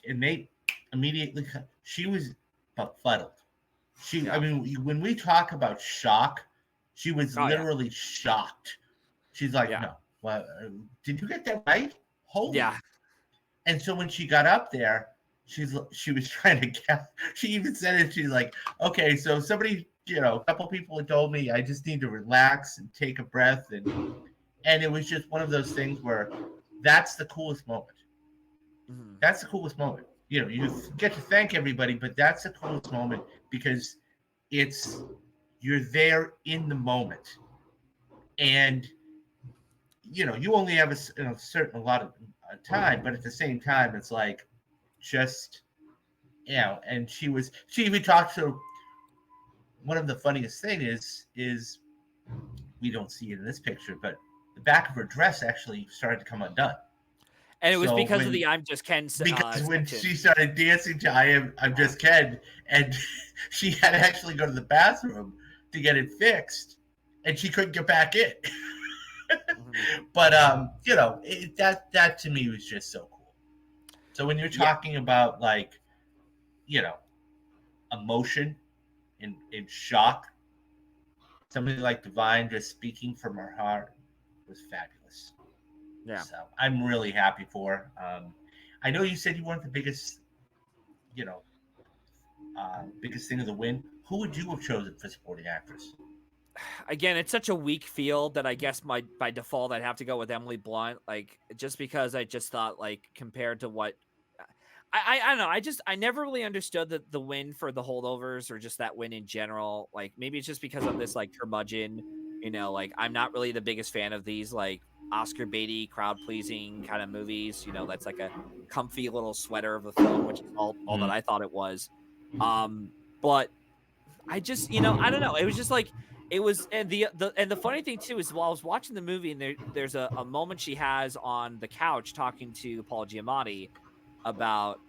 and they immediately, she was befuddled. I mean, when we talk about shock, she was literally shocked. She's like, no, well, did you get that right? Holy. Yeah. And so when she got up there, she was trying to get, she even said it, she's like, okay, so somebody, a couple people had told me I just need to relax and take a breath. And it was just one of those things where that's the coolest moment. That's the coolest moment. You get to thank everybody, but that's the coolest moment because you're there in the moment. And, you only have a lot of time, but at the same time, it's like, just, and she even talked to, one of the funniest thing is we don't see it in this picture, but the back of her dress actually started to come undone. And it was So because of the "I'm Just Ken" because when section. she started dancing to I'm Just Ken, and she had to actually go to the bathroom to get it fixed, and she couldn't get back in. But you know, that to me was just so cool. So when you're talking about, like, you know, emotion and shock, somebody like Divine just speaking from her heart was fabulous. Yeah. So I'm really happy for her. I know you said you weren't the biggest, you know, biggest thing of the win. Who would you have chosen for supporting actress? Again, it's such a weak field that I guess by default I'd have to go with Emily Blunt, like, just because I just thought, like, compared to what I don't know, I never really understood the win for the holdovers, or just that win in general. Like, maybe it's just because I'm this, like, curmudgeon, like, I'm not really the biggest fan of these, like, Oscar baity, crowd pleasing kind of movies. That's like a comfy little sweater of a film, which is all that I thought it was. But I just, I don't know. It was just like it was, and the funny thing too is, while I was watching the movie, and there's a moment she has on the couch talking to Paul Giamatti about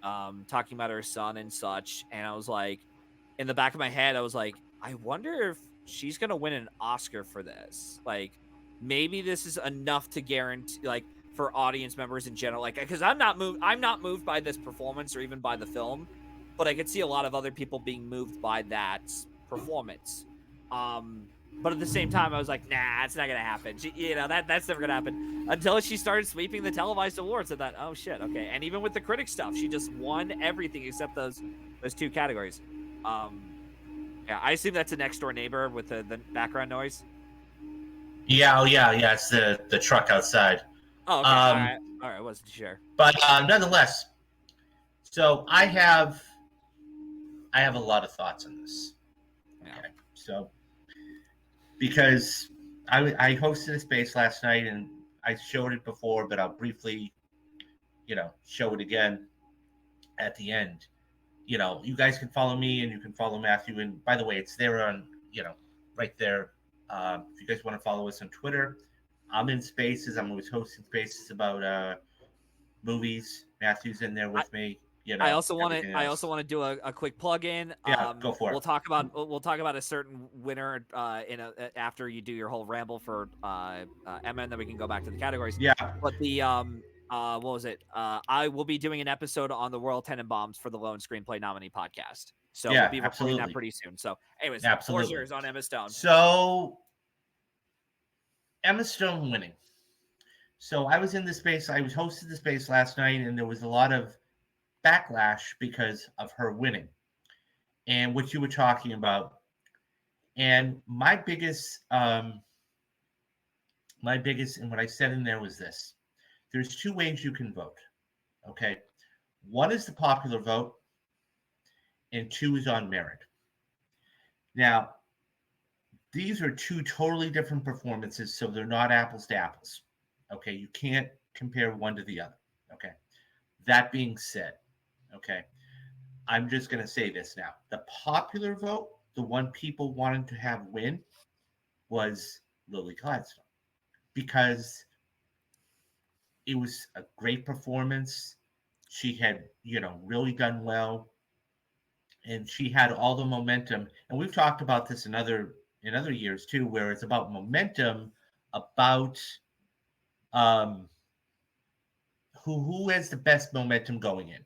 talking about her son and such, and I was like, in the back of my head, I was like, I wonder if she's gonna win an Oscar for this. Like, maybe this is enough to guarantee, like, for audience members in general, like, because I'm not moved by this performance or even by the film, but I could see a lot of other people being moved by that performance. But at the same time, I was like, nah, it's not gonna happen. That's never gonna happen, until she started sweeping the televised awards. I thought, oh shit, okay. And even with the critic stuff, she just won everything except those two categories. Yeah, I assume that's a next door neighbor with the background noise. Yeah, oh yeah. It's the truck outside. Oh, okay, all right. I wasn't sure. But nonetheless, so I have a lot of thoughts on this. Yeah. Okay, so because I hosted a space last night, and I showed it before, but I'll briefly, show it again at the end. You guys can follow me, and you can follow Matthew. And by the way, it's there on, right there. If you guys want to follow us on Twitter, I'm in spaces. I'm always hosting spaces about movies. Matthew's in there with me. I also want everything to. I else. also want to do a quick plug in. Yeah, go for it. We'll talk about a certain winner after you do your whole ramble for Emma, and then we can go back to the categories. Yeah. But the what was it? I will be doing an episode on the Royal Tenenbaums for the Lone Screenplay Nominee podcast. So Yeah, we'll be recording absolutely. that pretty soon. So, anyways, Absolutely. 4 years on Emma Stone. So Emma Stone winning. So I was in the space. I was hosted the space last night, and there was a lot of backlash because of her winning, and what you were talking about. And my biggest, and what I said in there was this: there's two ways you can vote. Okay, one is the popular vote, and two is on merit. Now, these are two totally different performances, so they're not apples to apples. Okay, you can't compare one to the other. Okay, that being said, okay, I'm just going to say this now. The popular vote, the one people wanted to have win, was Lily Gladstone, because it was a great performance. She had, really done well, and she had all the momentum. And we've talked about this in other years too, where it's about momentum, about who has the best momentum going in.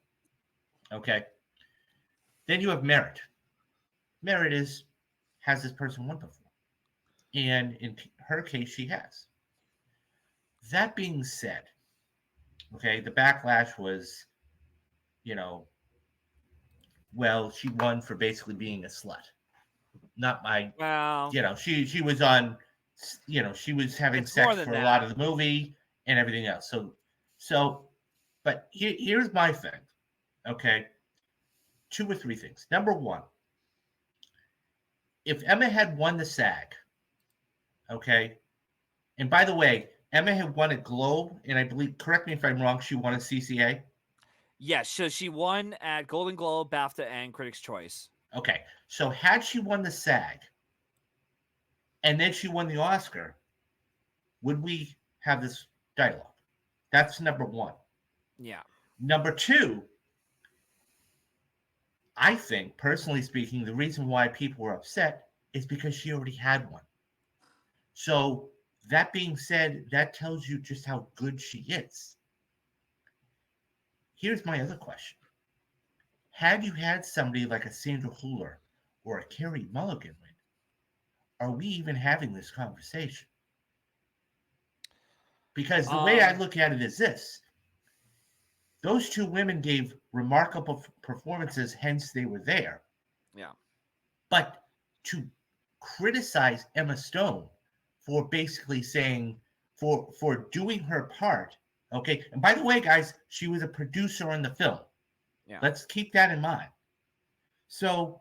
Okay. Then you have merit. Merit has this person won before? And in her case, she has. That being said, okay, the backlash was, well, she won for basically being a slut. Not my, Well, she was on, she was having sex for a lot of the movie and everything else. So, but here's my thing, okay? 2 or 3 things. Number one, if Emma had won the SAG, okay, and by the way, Emma had won a Globe, and I believe, correct me if I'm wrong, she won a CCA. Yes, so she won at Golden Globe, BAFTA, and Critics' Choice. Okay, so had she won the SAG, and then she won the Oscar, would we have this dialogue? That's number one. Yeah. Number two, I think, personally speaking, the reason why people were upset is because she already had one. So, that being said, that tells you just how good she is. Here's my other question. Had you had somebody like a Sandra Hüller or a Carey Mulligan win, are we even having this conversation? Because the way I look at it is this: those two women gave remarkable performances, hence they were there. Yeah. But to criticize Emma Stone for basically saying for doing her part, okay. And by the way, guys, she was a producer on the film. Yeah. Let's keep that in mind. So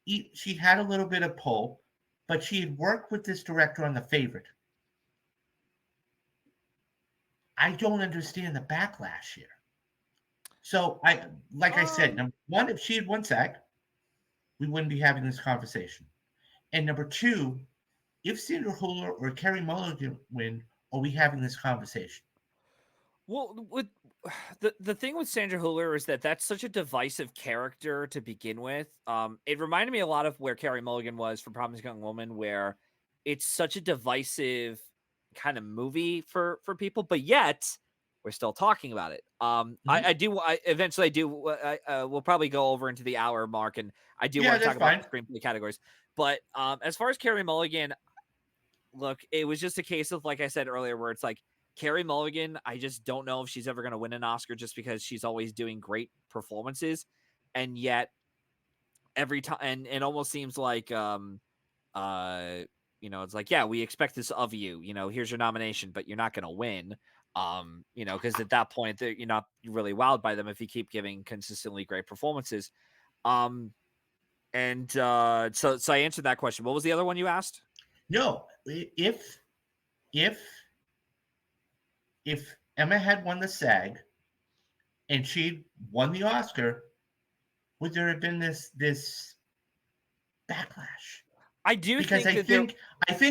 she had a little bit of pull, but she had worked with this director on The Favorite. I don't understand the backlash here. So I said, number one, if she had won SAG, we wouldn't be having this conversation. And number two, if Sandra Hüller or Carey Mulligan win, are we having this conversation? Well, with the thing with Sandra Hüller is that that's such a divisive character to begin with. It reminded me a lot of where Carey Mulligan was for Promising Young Woman, where it's such a divisive kind of movie for people, but yet we're still talking about it. I eventually we'll probably go over into the hour mark, and I do want to talk about the screenplay categories. But as far as Carey Mulligan, look, it was just a case of, like I said earlier, where it's like Carey Mulligan, I just don't know if she's ever going to win an Oscar just because she's always doing great performances. And yet every time, and it almost seems like, it's like, yeah, we expect this of you, here's your nomination, but you're not going to win. Because at that point you're not really wowed by them if you keep giving consistently great performances. So I answered that question. What was the other one you asked? No, if Emma had won the SAG and she won the Oscar, would there have been this backlash? I do, because I think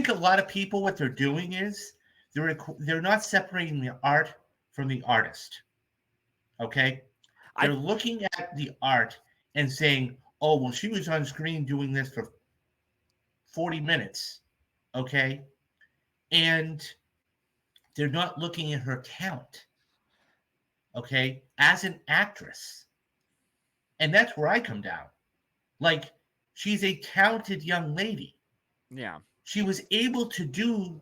a lot of people, what they're doing is they're not separating the art from the artist. Okay, they're looking at the art and saying, "Oh, well, she was on screen doing this for 40 minutes." Okay, and they're not looking at her talent. Okay, as an actress, and that's where I come down. Like, she's a talented young lady. Yeah, she was able to do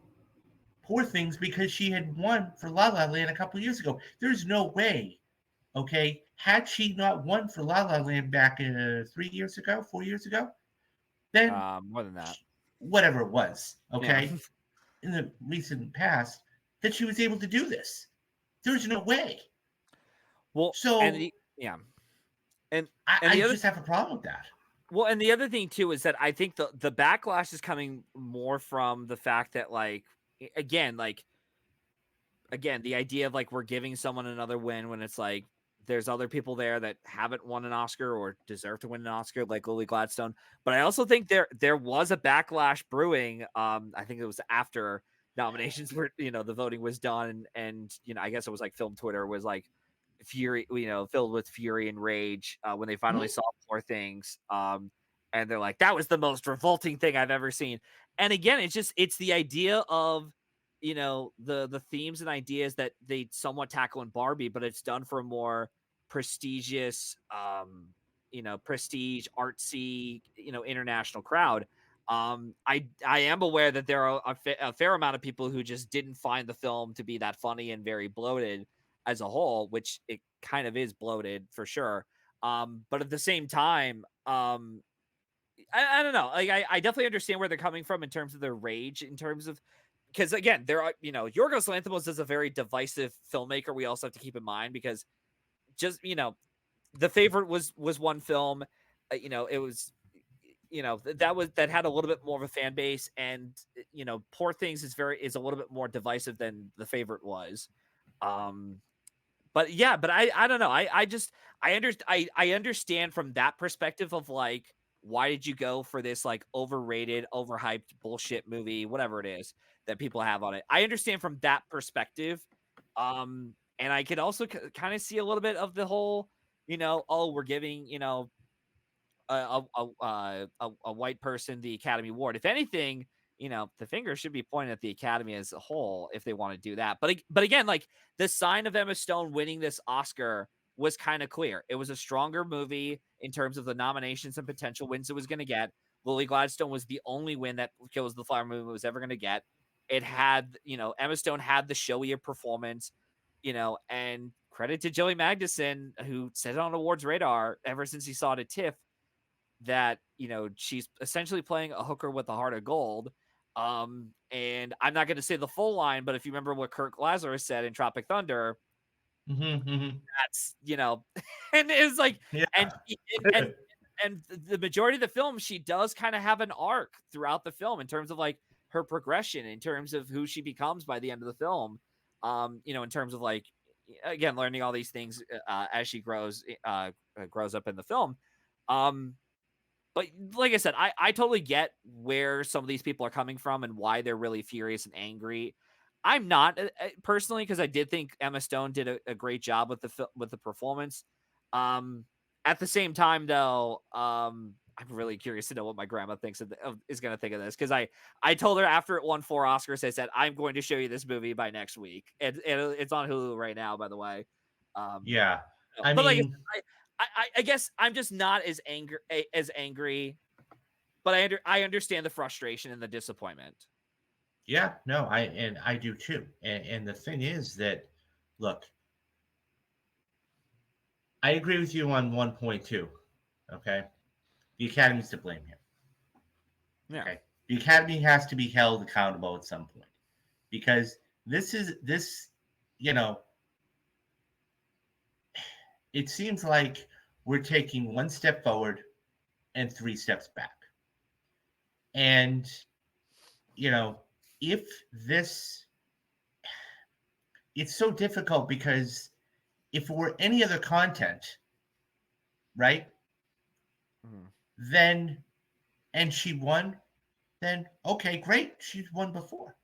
Poor Things because she had won for La La Land a couple of years ago. There's no way, okay, had she not won for La La Land back 4 years ago, then more than that, whatever it was, okay, yeah. in the recent past, that she was able to do this. There's no way. Well, so and I just have a problem with that. Well, and the other thing too is that I think the backlash is coming more from the fact that, like, again, the idea of, like, we're giving someone another win when it's like there's other people there that haven't won an Oscar or deserve to win an Oscar, like Lily Gladstone. But I also think there was a backlash brewing. I think it was after nominations were, the voting was done, and I guess it was like Film Twitter was like fury, filled with fury and rage when they finally saw Poor Things. And they're like, that was the most revolting thing I've ever seen. And again, it's the idea of, the themes and ideas that they somewhat tackle in Barbie, but it's done for a more prestigious, prestige, artsy, international crowd. I am aware that there are a fair amount of people who just didn't find the film to be that funny and very bloated as a whole, which it kind of is bloated for sure. But at the same time, I don't know. Like, I definitely understand where they're coming from in terms of their rage, in terms of, because again, there are, Yorgos Lanthimos is a very divisive filmmaker. We also have to keep in mind, because just, The Favorite was one film, it was, that had a little bit more of a fan base, and Poor Things is a little bit more divisive than The Favorite was. But I don't know. I understand from that perspective of, like, why did you go for this like overrated, overhyped bullshit movie, whatever it is that people have on it? I understand from that perspective. And I could also kind of see a little bit of the whole, oh, we're giving, a white person the Academy Award. If anything, the finger should be pointed at the Academy as a whole if they want to do that. But again, like the sign of Emma Stone winning this Oscar was kind of clear. It was a stronger movie in terms of the nominations and potential wins it was going to get. Lily Gladstone was the only win that Kills the Flower Moon was ever going to get. It had, Emma Stone had the showier performance, and credit to Joey Magnuson, who said it on Awards Radar ever since he saw it at TIFF, that she's essentially playing a hooker with a heart of gold. And I'm not going to say the full line, but if you remember what Kirk Lazarus said in Tropic Thunder, that's and it's like, yeah. and the majority of the film, she does kind of have an arc throughout the film in terms of like her progression, in terms of who she becomes by the end of the film. In terms of like, again, learning all these things as she grows up in the film. But like I said, I totally get where some of these people are coming from and why they're really furious and angry. I'm not personally, because I did think Emma Stone did a great job with the performance. At the same time, though, I'm really curious to know what my grandma thinks is going to think of this, because I told her after it won 4 Oscars, I said, I'm going to show you this movie by next week. And it's on Hulu right now, by the way. Yeah. But like, I guess I'm just not as angry, but I understand the frustration and the disappointment. Yeah, no, I do too. And the thing is that, look, I agree with you on one point too. Okay, the Academy's to blame here. Yeah. Okay, the Academy has to be held accountable at some point, because this, it seems like we're taking 1 step forward and 3 steps back. And if this, it's so difficult, because if it were any other content, right? Then, and she won, then okay, great, she's won before.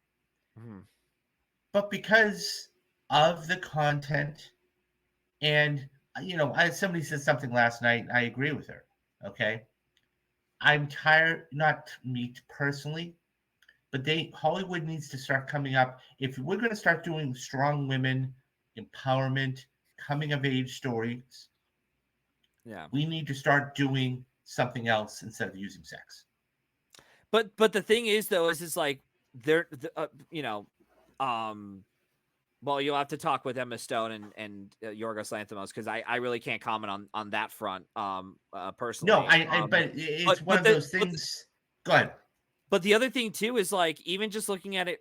But because of the content, and somebody said something last night, and I agree with her. Okay, I'm tired, not me personally, but Hollywood needs to start coming up. If we're going to start doing strong women empowerment, coming of age stories, we need to start doing something else instead of using sex. But the thing is, though, is like they're well, you'll have to talk with Emma Stone and Yorgos Lanthimos, because I really can't comment on that front personally. No, but it's one of those things. Go ahead. But the other thing too is like, even just looking at it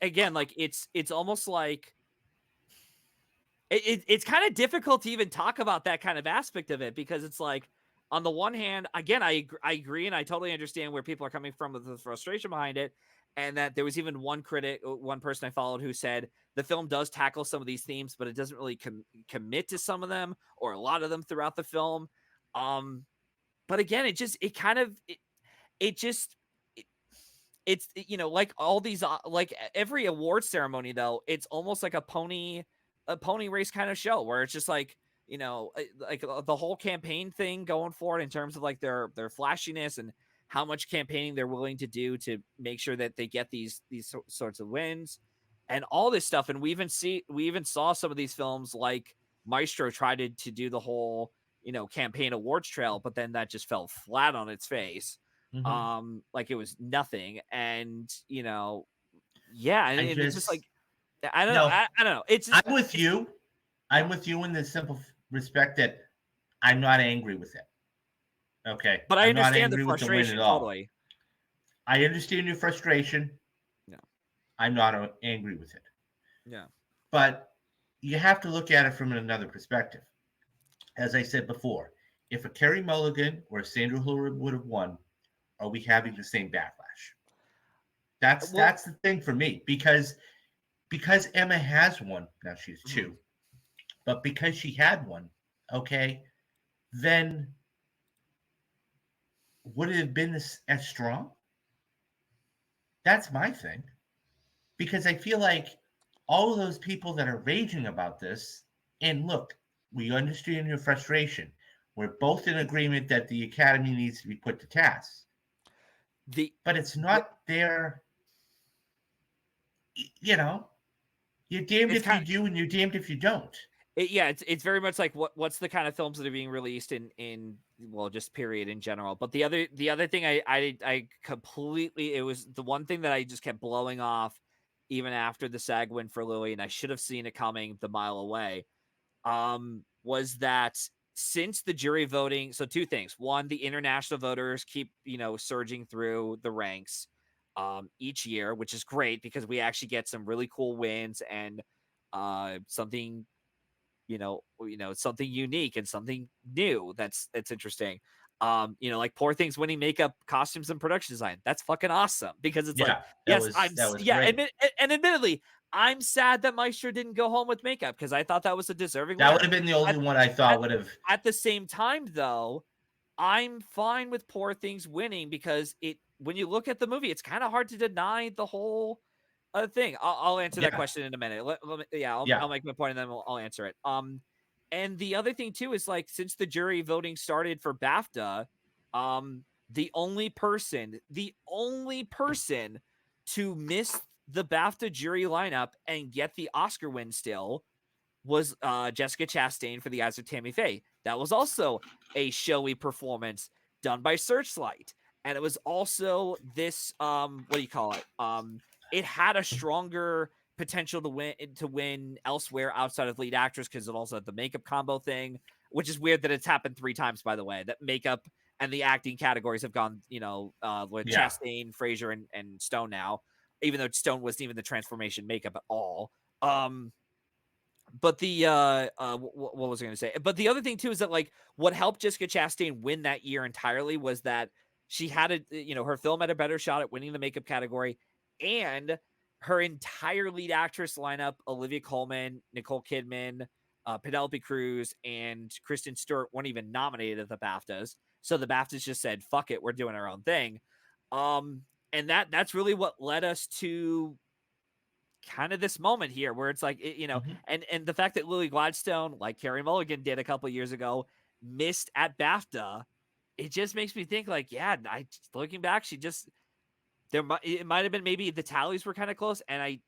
again, like it's almost like it's kind of difficult to even talk about that kind of aspect of it, because it's like, on the one hand, again, I agree, and I totally understand where people are coming from with the frustration behind it. And that there was even one person I followed who said the film does tackle some of these themes, but it doesn't really commit to some of them or a lot of them throughout the film. But again, it's like all these, like every award ceremony, though, it's almost like a pony race kind of show, where it's just like, like the whole campaign thing going forward in terms of like their flashiness and how much campaigning they're willing to do to make sure that they get these sorts of wins and all this stuff. And we even saw some of these films like Maestro try to do the whole, campaign awards trail, but then that just fell flat on its face. Like it was nothing. And, and it's just like, I don't know. I don't know. It's just, I'm with you. I'm with you in the simple respect that I'm not angry with it. Okay. But I understand the frustration totally. I understand your frustration. Yeah. I'm not angry with it. Yeah. But you have to look at it from another perspective. As I said before, if a Carey Mulligan or a Sandra Hüller would have won, are we having the same backlash? That's the thing for me, because Emma has won. Now she's 2. But because she had one, okay, then would it have been as strong? That's my thing. Because I feel like all of those people that are raging about this, and look, we understand your frustration. We're both in agreement that the Academy needs to be put to task. But it's not their, you know, you're damned if you do and you're damned if you don't. It's very much like what's the kind of films that are being released in well, just period in general. But the other thing I completely, it was the one thing that I just kept blowing off even after the SAG win for Lily, and I should have seen it coming the mile away, was that since the jury voting, so two things. One, the international voters keep, surging through the ranks each year, which is great because we actually get some really cool wins and something, something unique and something new that's interesting. Like Poor Things winning makeup, costumes, and production design. That's fucking awesome because it's like, yes, and admittedly, I'm sad that Maestro didn't go home with makeup because I thought that was a deserving. That would have been the only one I thought would have. At the same time, though, I'm fine with Poor Things winning because when you look at the movie, it's kind of hard to deny the whole thing. I'll answer that question in a minute. I'll make my point and then I'll answer it. And the other thing too is like since the jury voting started for BAFTA, the only person to miss the BAFTA jury lineup and get the Oscar win still was Jessica Chastain for The Eyes of Tammy Faye. That was also a showy performance done by Searchlight. And it was also this, it had a stronger potential to win elsewhere outside of lead actress because it also had the makeup combo thing, which is weird that it's happened 3 times, by the way, that makeup and the acting categories have gone, with Chastain, Fraser, and Stone now, even though Stone wasn't even the transformation makeup at all. But the what was I going to say? But the other thing too is that like what helped Jessica Chastain win that year entirely was that she had her film had a better shot at winning the makeup category, and her entire lead actress lineup, Olivia Colman, Nicole Kidman, Penelope Cruz, and Kristen Stewart weren't even nominated at the BAFTAs. So the BAFTAs just said, fuck it, we're doing our own thing. And that's really what led us to kind of this moment here where it's like, and the fact that Lily Gladstone, like Carey Mulligan did a couple years ago, missed at BAFTA, it just makes me think like, looking back, it might have been maybe the tallies were kind of close. And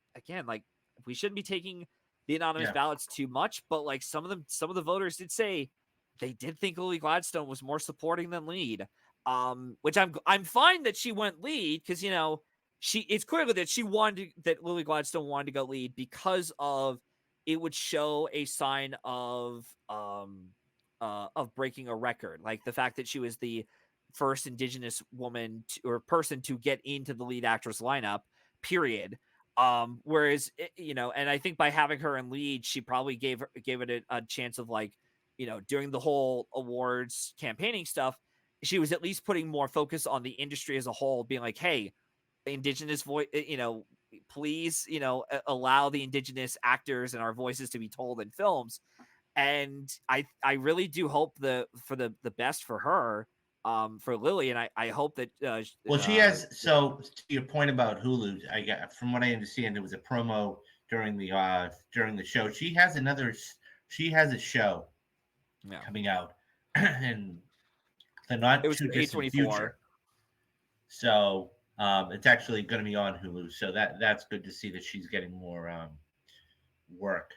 we shouldn't be taking the anonymous ballots too much, but like some of the voters did say they did think Lily Gladstone was more supporting than lead. Which I'm fine that she went lead because, it's clearly that that Lily Gladstone wanted to go lead because of it would show a sign of breaking a record, like the fact that she was the first Indigenous woman or person to get into the lead actress lineup, period. Whereas, and I think by having her in lead, she probably gave it a chance of like, during the whole awards campaigning stuff, she was at least putting more focus on the industry as a whole, being like, hey, Indigenous voice, please, allow the Indigenous actors and our voices to be told in films. And I really do hope for the best for her, for Lily. And I hope that, she has, so to your point about Hulu, from what I understand, there was a promo during the show. She has a show coming out and the not too distant future. So it's actually going to be on Hulu, so that's good to see that she's getting more work.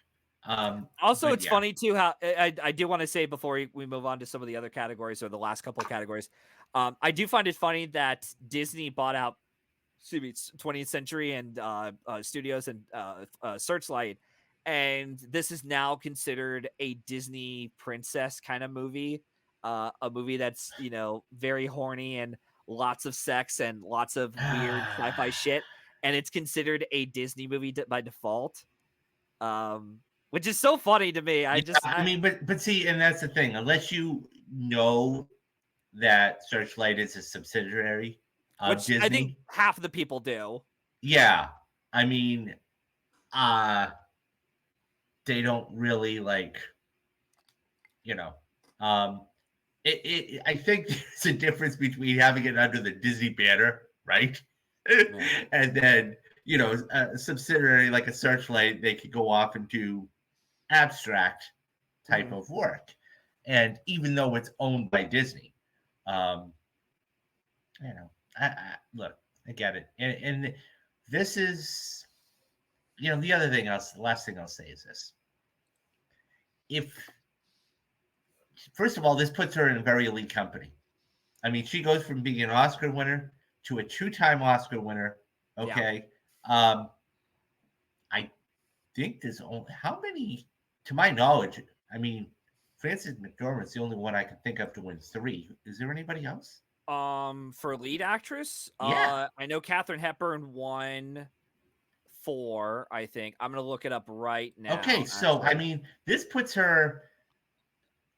Also, it's funny too how I do want to say before we move on to some of the other categories or the last couple of categories, I do find it funny that Disney bought out 20th Century and Studios and Searchlight, and this is now considered a Disney princess kind of movie, a movie that's very horny and lots of sex and lots of weird sci-fi shit, and it's considered a Disney movie by default, which is so funny to me. But see, and that's the thing, unless you know that Searchlight is a subsidiary of which Disney, I think half the people do. Yeah, I mean, they don't really like, I think there's a difference between having it under the Disney banner, right? And then, a subsidiary like a Searchlight, they could go off and do abstract type of work. And even though it's owned by Disney, look, I get it. And this is, the other thing the last thing I'll say is this. First of all, this puts her in a very elite company. I mean, she goes from being an Oscar winner to a 2-time Oscar winner. Okay. Yeah. I think there's only, how many, to my knowledge, I mean, Frances McDormand's the only one I can think of to win 3. Is there anybody else? For lead actress? Yeah. I know Katharine Hepburn won 4, I think. I'm going to look it up right now. Okay, so, I mean, this puts her,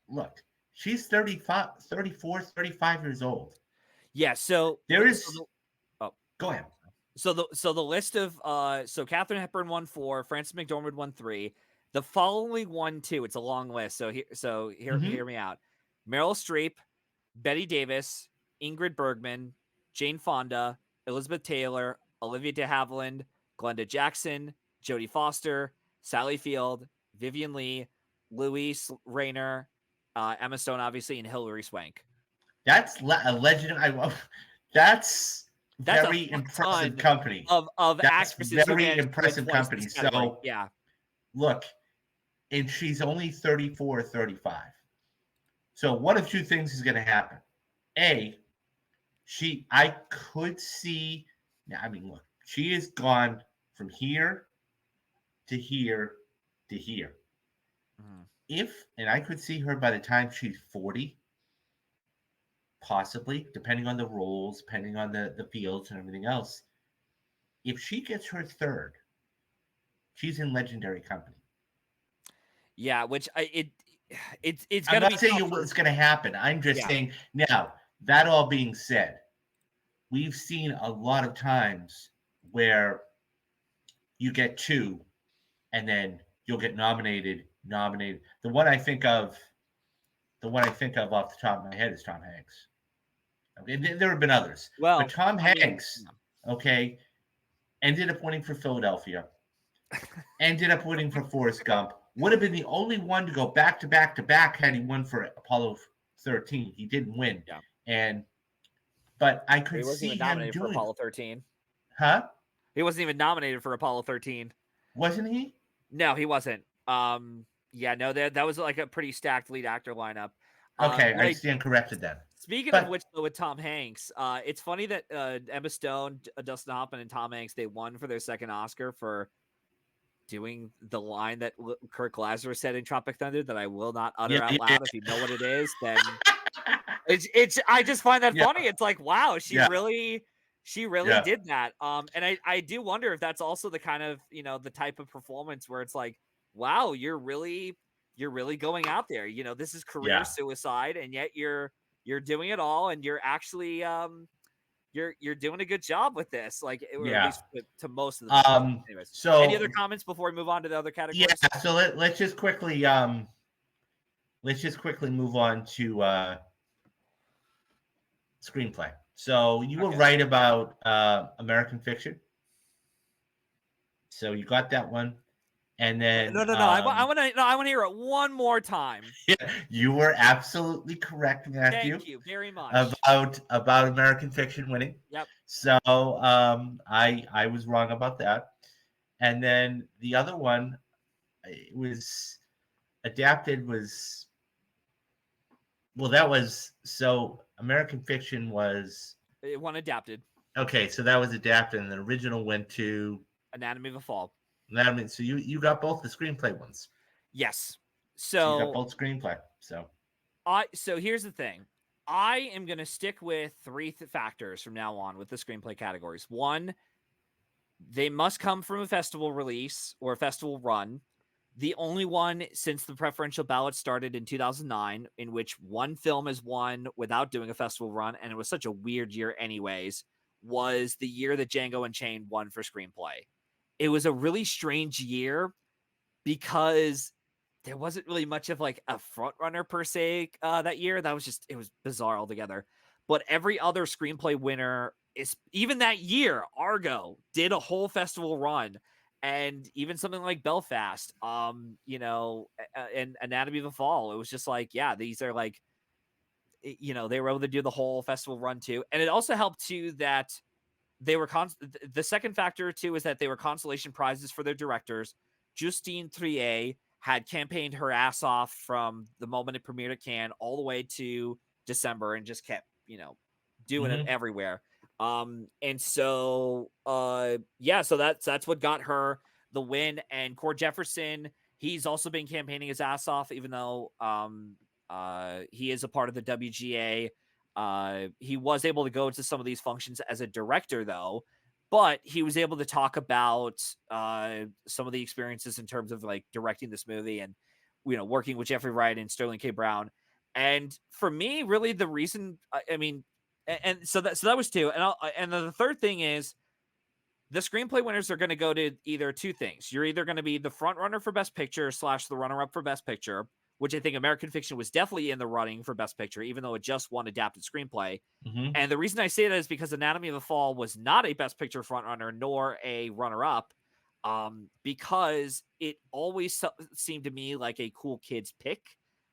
look, she's 34, 35 years old. Yeah, so there is. Go ahead. So the list of so Katharine Hepburn won 4, Frances McDormand won 3. The following won 2. It's a long list. So hear me out. Meryl Streep, Bette Davis, Ingrid Bergman, Jane Fonda, Elizabeth Taylor, Olivia de Havilland, Glenda Jackson, Jodie Foster, Sally Field, Vivian Leigh, Louise Rayner, Emma Stone, obviously, and Hilary Swank. That's a legend. That's very impressive company of actresses. Very impressive company. So yeah, look, and she's only 34 or 35. So one of 2 things is going to happen. I could see. I mean, look, she has gone from here to here to here. And I could see her by the time she's 40. Possibly, depending on the roles, depending on the fields and everything else. If she gets her 3rd, she's in legendary company. Yeah, which it's going to be. I'm not saying it's going to happen. I'm just saying now. That all being said, we've seen a lot of times where you get 2, and then you'll get nominated. The one I think of off the top of my head is Tom Hanks. Okay, there have been others. Well, but Tom Hanks, okay, ended up winning for Philadelphia, ended up winning for Forrest Gump. Would have been the only one to go back to back to back had he won for Apollo 13. He didn't win. Yeah. But I could see him doing. He wasn't even nominated for Apollo 13. Huh? He wasn't even nominated for Apollo 13. Wasn't he? No, he wasn't. Yeah, no, that was like a pretty stacked lead actor lineup. Okay, I stand corrected then. Speaking of which, though, with Tom Hanks, it's funny that Emma Stone, Dustin Hoffman, and Tom Hanks, they won for their 2nd Oscar for doing the line that Kirk Lazarus said in Tropic Thunder that I will not utter out loud. If you know what it is, then it's. I just find that funny. It's like, wow, she really did that. And I do wonder if that's also the kind of the type of performance where it's like, wow, you're really going out there. This is career suicide, and yet you're doing it all, and you're actually you're doing a good job with this, like at least to most of the anyways. So any other comments before we move on to the other categories? Yeah, so let's just quickly move on to screenplay. So you were right about American Fiction. So you got that one. And then no. I want to hear it one more time. Yeah, you were absolutely correct, Matthew. Thank you very much. About American Fiction winning. Yep. So I was wrong about that. And then the other one was adapted was American Fiction was it won adapted. Okay, so that was adapted, and the original went to Anatomy of a Fall. So you got both the screenplay ones. Yes. So you got both screenplay. So here's the thing. I am going to stick with 3 factors from now on with the screenplay categories. 1, they must come from a festival release or a festival run. The only one since the preferential ballot started in 2009 in which one film has won without doing a festival run, and it was such a weird year anyways, was the year that Django Unchained won for screenplay. It was a really strange year because there wasn't really much of like a front runner per se that year. That was just, it was bizarre altogether. But every other screenplay winner is, even that year, Argo did a whole festival run, and even something like Belfast, and Anatomy of a Fall. It was just like, yeah, these are like, they were able to do the whole festival run too, and it also helped too that they were the second factor too is that they were consolation prizes for their directors. Justine Triet had campaigned her ass off from the moment it premiered at Cannes all the way to December and just kept, doing it everywhere. And so so that's what got her the win. And Cord Jefferson, he's also been campaigning his ass off, even though he is a part of the WGA. He was able to go to some of these functions as a director, though, but he was able to talk about some of the experiences in terms of like directing this movie and, working with Jeffrey Wright and Sterling K. Brown. And for me, really, the reason, so that was two. And then the third thing is the screenplay winners are going to go to either two things. You're either going to be the front runner for Best Picture / the runner up for Best Picture, which I think American Fiction was definitely in the running for Best Picture, even though it just won Adapted Screenplay. And the reason I say that is because Anatomy of a Fall was not a Best Picture frontrunner nor a runner-up, because it always seemed to me like a cool kid's pick.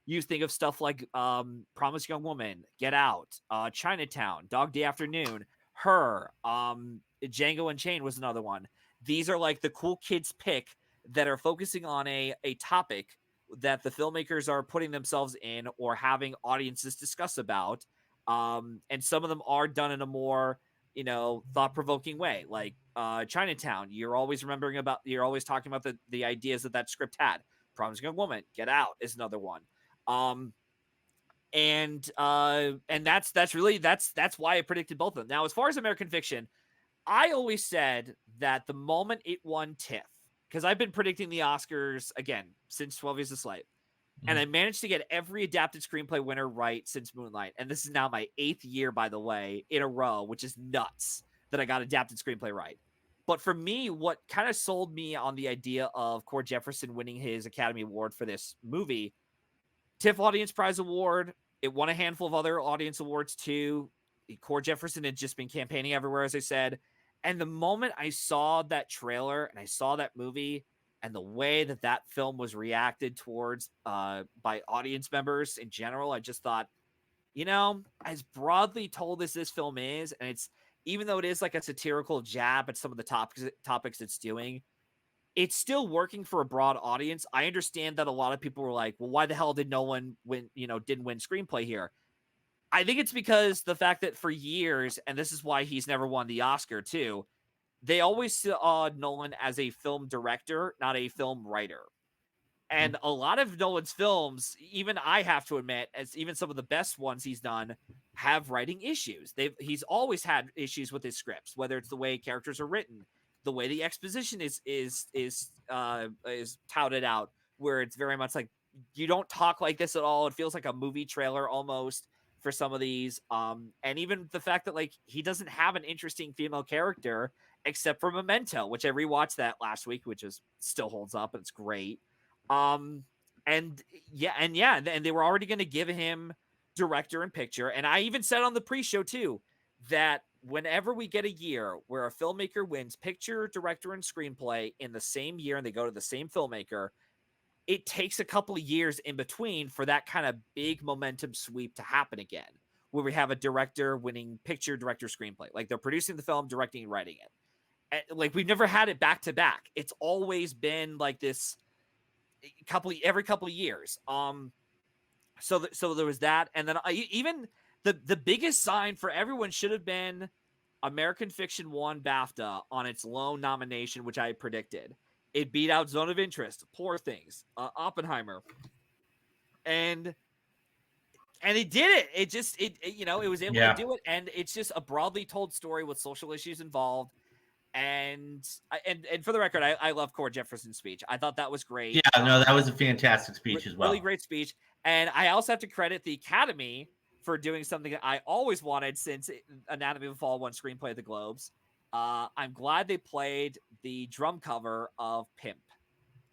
You think of stuff like Promised Young Woman, Get Out, Chinatown, Dog Day Afternoon, Her, Django Unchained was another one. These are like the cool kids pick that are focusing on a topic that the filmmakers are putting themselves in or having audiences discuss about. And some of them are done in a more, thought-provoking way. Like Chinatown, you're always talking about the ideas that script had. Promising Young Woman, Get Out is another one. And that's why I predicted both of them. Now, as far as American Fiction, I always said that the moment it won TIFF, because I've been predicting the Oscars again since 12 Years a Slave, and I managed to get every adapted screenplay winner right since Moonlight. And this is now my 8th year, by the way, in a row, which is nuts that I got adapted screenplay right. But for me, what kind of sold me on the idea of Cord Jefferson winning his Academy Award for this movie, TIFF Audience Prize Award, it won a handful of other audience awards too. Cord Jefferson had just been campaigning everywhere, as I said. And the moment I saw that trailer and I saw that movie and the way that film was reacted towards by audience members in general, I just thought, as broadly told as this film is, and it's, even though it is like a satirical jab at some of the topics it's doing, it's still working for a broad audience. I understand that a lot of people were like, well, why the hell did Nolan didn't win screenplay here? I think it's because the fact that for years, and this is why he's never won the Oscar too, they always saw Nolan as a film director, not a film writer. And a lot of Nolan's films, even I have to admit, as even some of the best ones he's done, have writing issues. He's always had issues with his scripts, whether it's the way characters are written, the way the exposition is touted out, where it's very much like, you don't talk like this at all. It feels like a movie trailer almost for some of these. And even the fact that like he doesn't have an interesting female character except for Memento, which I rewatched that last week, which still holds up and it's great. And they were already going to give him director and picture. And I even said on the pre-show too, that whenever we get a year where a filmmaker wins picture, director, and screenplay in the same year, and they go to the same filmmaker, it takes a couple of years in between for that kind of big momentum sweep to happen again, where we have a director winning picture, director, screenplay. Like they're producing the film, directing, and writing it. And like we've never had it back to back. It's always been like this every couple of years. So there was that. And then even the biggest sign for everyone should have been American Fiction won BAFTA on its lone nomination, which I predicted. It beat out Zone of Interest, Poor Things, Oppenheimer, and it did it. It just it was able to do it, and it's just a broadly told story with social issues involved. And for the record, I love Cord Jefferson's speech. I thought that was great. Yeah, no, that was a fantastic speech as well. Really great speech, and I also have to credit the Academy for doing something that I always wanted since Anatomy of a Fall won screenplay at the Globes. I'm glad they played the drum cover of Pimp.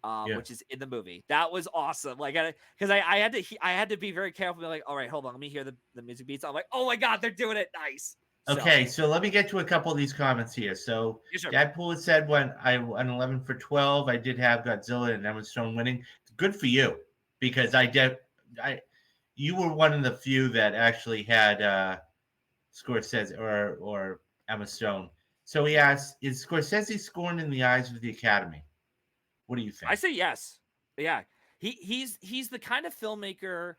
Yeah. which is in the movie. That was awesome. Like, because I had to be very careful. Be like, all right, hold on, let me hear the music beats. I'm like, oh my god, they're doing it nice. Okay, so let me get to a couple of these comments here. So Yes, sir. Deadpool said when I won 11 for 12, I did have Godzilla and Emma Stone winning. Good for you, because you were one of the few that actually had Scorsese or Emma Stone. So he asked, is Scorsese scorned in the eyes of the Academy? What do you think? I say yes. Yeah, he's the kind of filmmaker.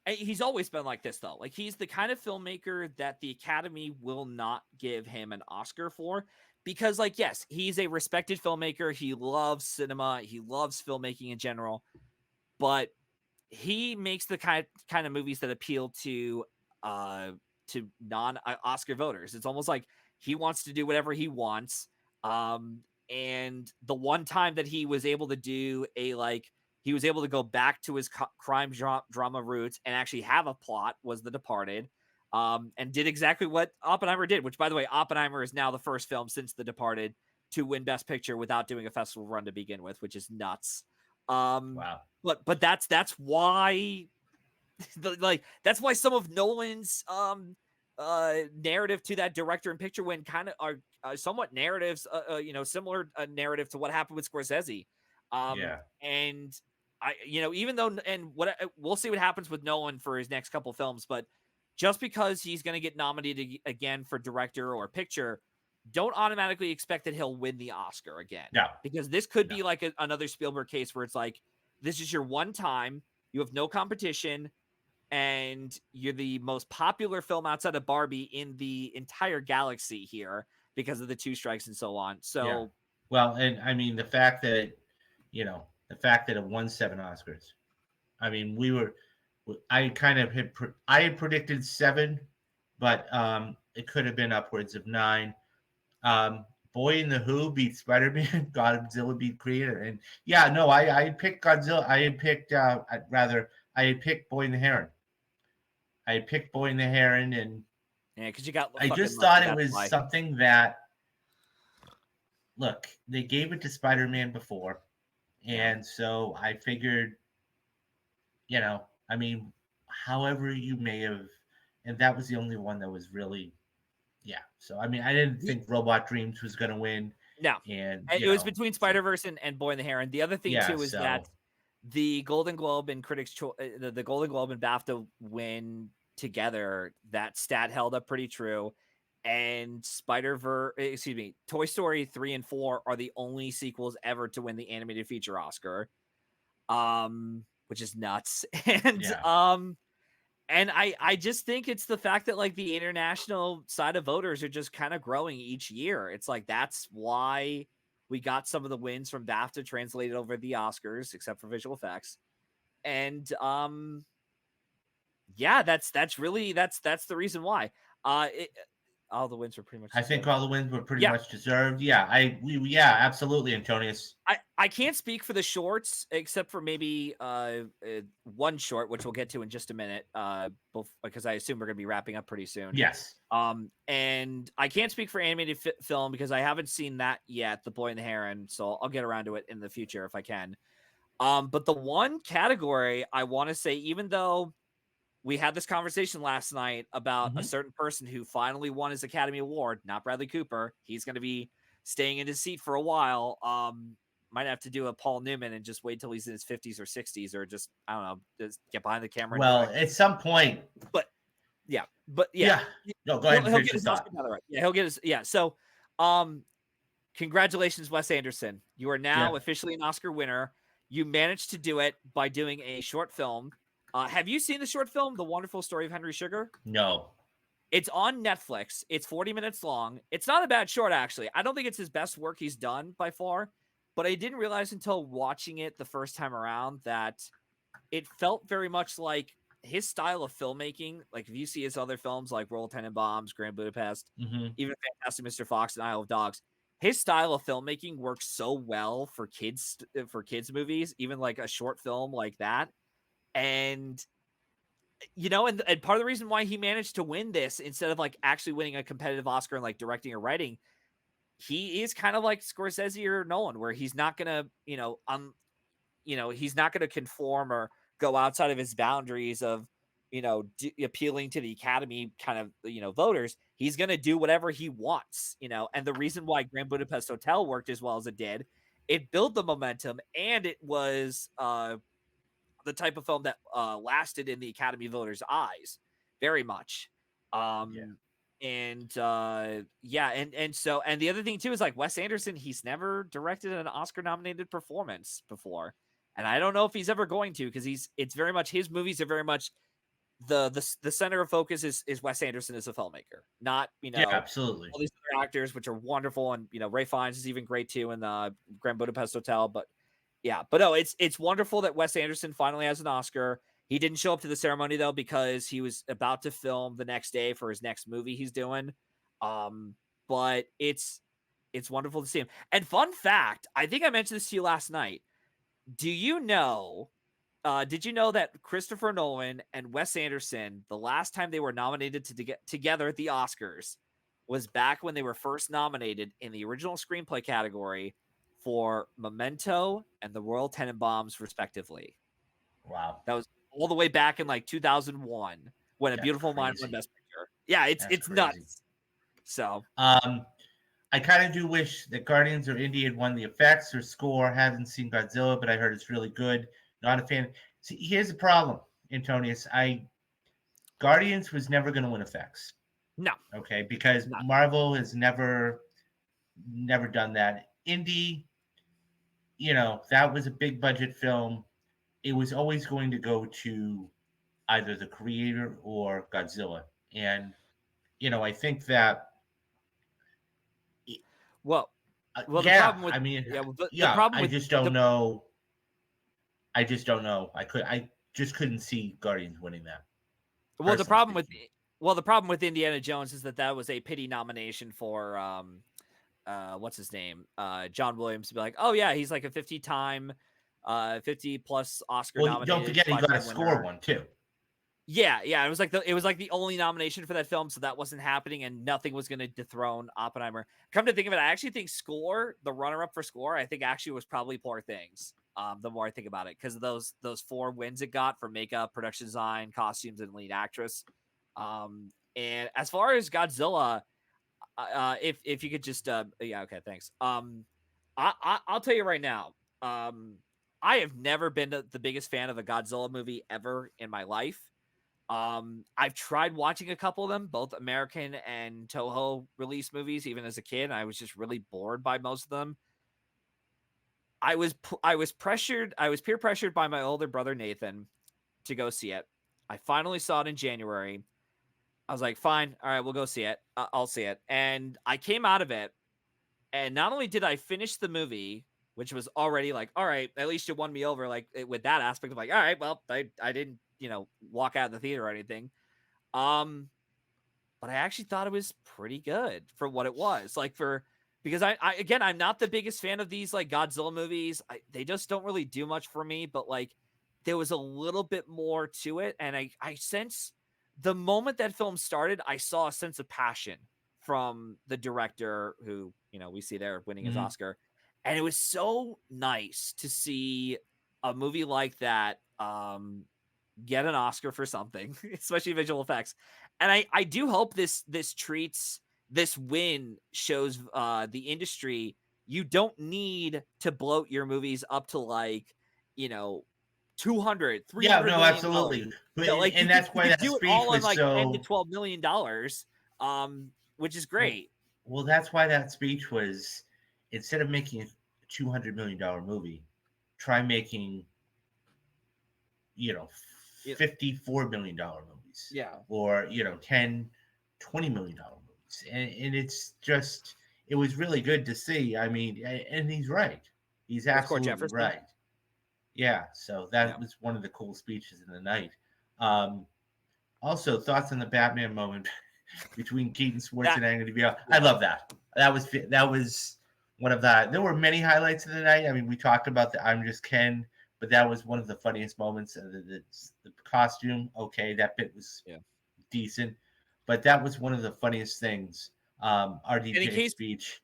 He's always been like this, though. Like, he's the kind of filmmaker that the Academy will not give him an Oscar for, because, like, yes, he's a respected filmmaker. He loves cinema. He loves filmmaking in general, but he makes the kind of movies that appeal to non-Oscar voters. It's almost like he wants to do whatever he wants. And the one time that he was able to do he was able to go back to his crime drama roots and actually have a plot was The Departed, and did exactly what Oppenheimer did, which, by the way, Oppenheimer is now the first film since The Departed to win Best Picture without doing a festival run to begin with, which is nuts. Wow. But that's why that's why some of Nolan's narrative to that director and picture win kind of are somewhat narratives, similar narrative to what happened with Scorsese. Yeah. And even though, and what we'll see what happens with Nolan for his next couple films, but just because he's going to get nominated again for director or picture, don't automatically expect that he'll win the Oscar again. No. Because this could be like another Spielberg case where it's like, this is your one time, you have no competition, and you're the most popular film outside of Barbie in the entire galaxy here because of the two strikes and so on. So, yeah. Well, and I mean, the fact that it won 7 Oscars. I mean, I had predicted 7, but it could have been upwards of 9. Boy in the Who beat Spider-Man. Godzilla beat Creator, and yeah, no, I picked Godzilla. I had picked Boy in the Heron. I had picked Boy in the Heron, and yeah, because you got. I just thought it was something that. Look, they gave it to Spider-Man before, and so I figured, I mean, however you may have, and that was the only one that was really. Yeah. So, I mean, I didn't think Robot Dreams was going to win. No. And it was between Spider-Verse and Boy in the Heron. The other thing, too, is that the Golden Globe and Critics' Choice, the Golden Globe and BAFTA win together, that stat held up pretty true. And Toy Story 3 and 4 are the only sequels ever to win the animated feature Oscar, which is nuts. And I just think it's the fact that, like, the international side of voters are just kind of growing each year. It's like, that's why we got some of the wins from BAFTA translated over the Oscars, except for visual effects. And that's the reason why. All the wins were pretty much deserved. I think all the wins were pretty much deserved. Yeah, absolutely, Antonius. I can't speak for the shorts except for maybe one short, which we'll get to in just a minute, because I assume we're going to be wrapping up pretty soon. Yes. And I can't speak for animated film because I haven't seen that yet, The Boy and the Heron, so I'll get around to it in the future if I can. But the one category I want to say, even though we had this conversation last night about a certain person who finally won his Academy Award, not Bradley Cooper. He's going to be staying in his seat for a while. Might have to do a Paul Newman and just wait till he's in his 50s or 60s, or just, I don't know, just get behind the camera. Well, at some point. But yeah. No, go ahead. He'll get his Oscar. Yeah, he'll get his. Yeah. So, congratulations, Wes Anderson. You are now officially an Oscar winner. You managed to do it by doing a short film. Have you seen the short film, The Wonderful Story of Henry Sugar? No. It's on Netflix. It's 40 minutes long. It's not a bad short, actually. I don't think it's his best work he's done by far, but I didn't realize until watching it the first time around that it felt very much like his style of filmmaking. Like, if you see his other films like Roll Tenenbaums, Grand Budapest, even Fantastic Mr. Fox and Isle of Dogs, his style of filmmaking works so well for kids movies, even like a short film like that. And, and part of the reason why he managed to win this instead of like actually winning a competitive Oscar and like directing or writing, he is kind of like Scorsese or Nolan, where he's not going to, he's not going to conform or go outside of his boundaries of, appealing to the Academy kind of, voters. He's going to do whatever he wants, and the reason why Grand Budapest Hotel worked as well as it did, it built the momentum, and it was the type of film that lasted in the Academy voters' eyes very much. And so, and the other thing too is like Wes Anderson, he's never directed an Oscar nominated performance before. And I don't know if he's ever going to, because it's very much, his movies are very much the center of focus is Wes Anderson as a filmmaker, not, absolutely, all these other actors, which are wonderful. And, Ray Fiennes is even great too in the Grand Budapest Hotel. But no, it's wonderful that Wes Anderson finally has an Oscar. He didn't show up to the ceremony though, because he was about to film the next day for his next movie he's doing. But it's wonderful to see him. And fun fact, I think I mentioned this to you last night. Did you know that Christopher Nolan and Wes Anderson, the last time they were nominated to get together at the Oscars was back when they were first nominated in the original screenplay category for Memento and The Royal Tenenbaums, respectively. Wow. That was all the way back in like 2001 when That's A Beautiful Mind won crazy. Best Picture. Yeah, it's nuts. So I kind of do wish that Guardians or Indy had won the effects or score. Haven't seen Godzilla, but I heard it's really good. Not a fan. See, here's the problem, Antonius. Guardians was never going to win effects. No. Okay, because Marvel has never done that. Indy, that was a big budget film. It was always going to go to either the creator or Godzilla. And, I think that. The problem with, the problem with, I just don't know. I just don't know. I just couldn't see Guardians winning that. Well, the problem with Indiana Jones is that was a pity nomination for what's his name? John Williams, to be like, oh yeah, he's like a 50-time 50+ Oscar nominated. Don't forget he got a score one too. Yeah, it was like the only nomination for that film, so that wasn't happening, and nothing was going to dethrone Oppenheimer. Come to think of it, I actually think score, the runner-up for score, I think actually was probably Poor Things. The more I think about it, because of those 4 wins it got for makeup, production design, costumes, and lead actress. And as far as Godzilla, if you could just okay, thanks. I'll tell you right now, I have never been the biggest fan of a Godzilla movie ever in my life. I've tried watching a couple of them, both American and Toho release movies, even as a kid. I was just really bored by most of them. I was peer pressured by my older brother Nathan to go see it. I finally saw it in January. I was like, fine, all right, we'll go see it. I'll see it. And I came out of it, and not only did I finish the movie, which was already like, all right, at least you won me over, like with that aspect of like, all right, well, I didn't, walk out of the theater or anything. But I actually thought it was pretty good for what it was. Because I'm not the biggest fan of these like Godzilla movies. They just don't really do much for me, but like there was a little bit more to it. And I sense the moment that film started, I saw a sense of passion from the director who, we see there winning his Oscar. And it was so nice to see a movie like that get an Oscar for something, especially visual effects. And I do hope this win shows the industry you don't need to bloat your movies up to like, 200, 300 yeah, no, million absolutely. And that's why that do speech it all was on like so $10 to $12 million, which is great. Well, that's why that speech was, instead of making a $200 million movie, try making, $54 million movies. Yeah. Or, $10, $20 million movies. And it's just, it was really good to see. I mean, and he's right. He's absolutely right. Yeah. So that was one of the cool speeches in the night. Also, thoughts on the Batman moment between Keaton, Schwarzenegger, and DiBiase. I love that. That was one of the. There were many highlights of the night. I mean, we talked about the "I'm Just Ken," but that was one of the funniest moments. The costume, okay, that bit was decent, but that was one of the funniest things. RDJ's speech.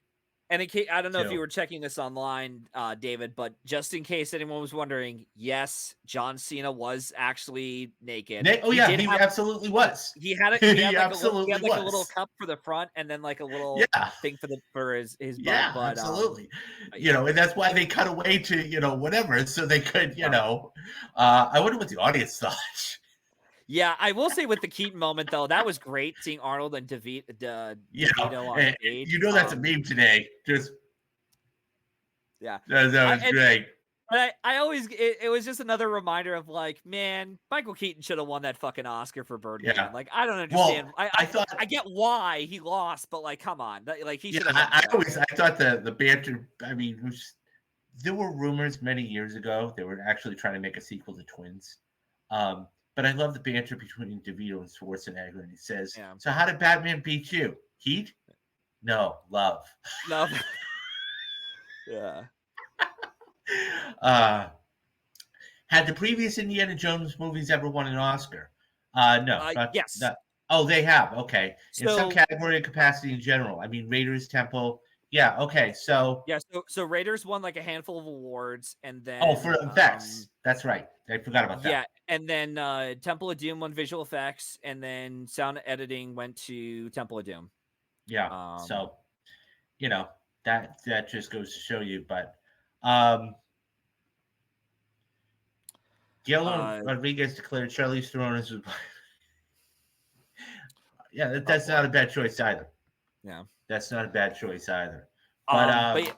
And I don't know if you too. were checking this online, David, but just in case anyone was wondering, yes, John Cena was actually naked. Oh He yeah, did he have absolutely was. he had it. He absolutely Like a little was. cup for the front, and then like a little Yeah, thing for his butt. yeah, absolutely. But You yeah, know, and that's why they cut away to whatever, so they could yeah. I wonder what the audience thought. Yeah, I will say with the Keaton moment though, that was great seeing Arnold and DeVito on And stage. that's a meme today. Just Yeah, that was great. But I always it was just another reminder of like, man, Michael Keaton should have won that fucking Oscar for Birdman. Yeah. Like, I don't understand. Well, I thought I get why he lost, but like, come on, like he should have. I thought the banter. I mean, there were rumors many years ago they were actually trying to make a sequel to Twins. But I love the banter between DeVito and Schwarzenegger, and he says, Yeah. "So how did Batman beat you? Heat? No, love." Love. Yeah. Had the previous Indiana Jones movies ever won an Oscar? No. Yes. Oh, they have. Okay. In some So category and capacity in general. I mean, Raiders, Temple. Yeah. Okay. So. yeah. So Raiders won like a handful of awards, and then Oh, for effects. That's right. I forgot about that. Yeah, and then Temple of Doom won visual effects, and then sound editing went to Temple of Doom. Yeah. So, that just goes to show you. But Guillermo Rodriguez declared Charlize Theron as yeah, that's not a bad choice either. Yeah, that's not a bad choice either. But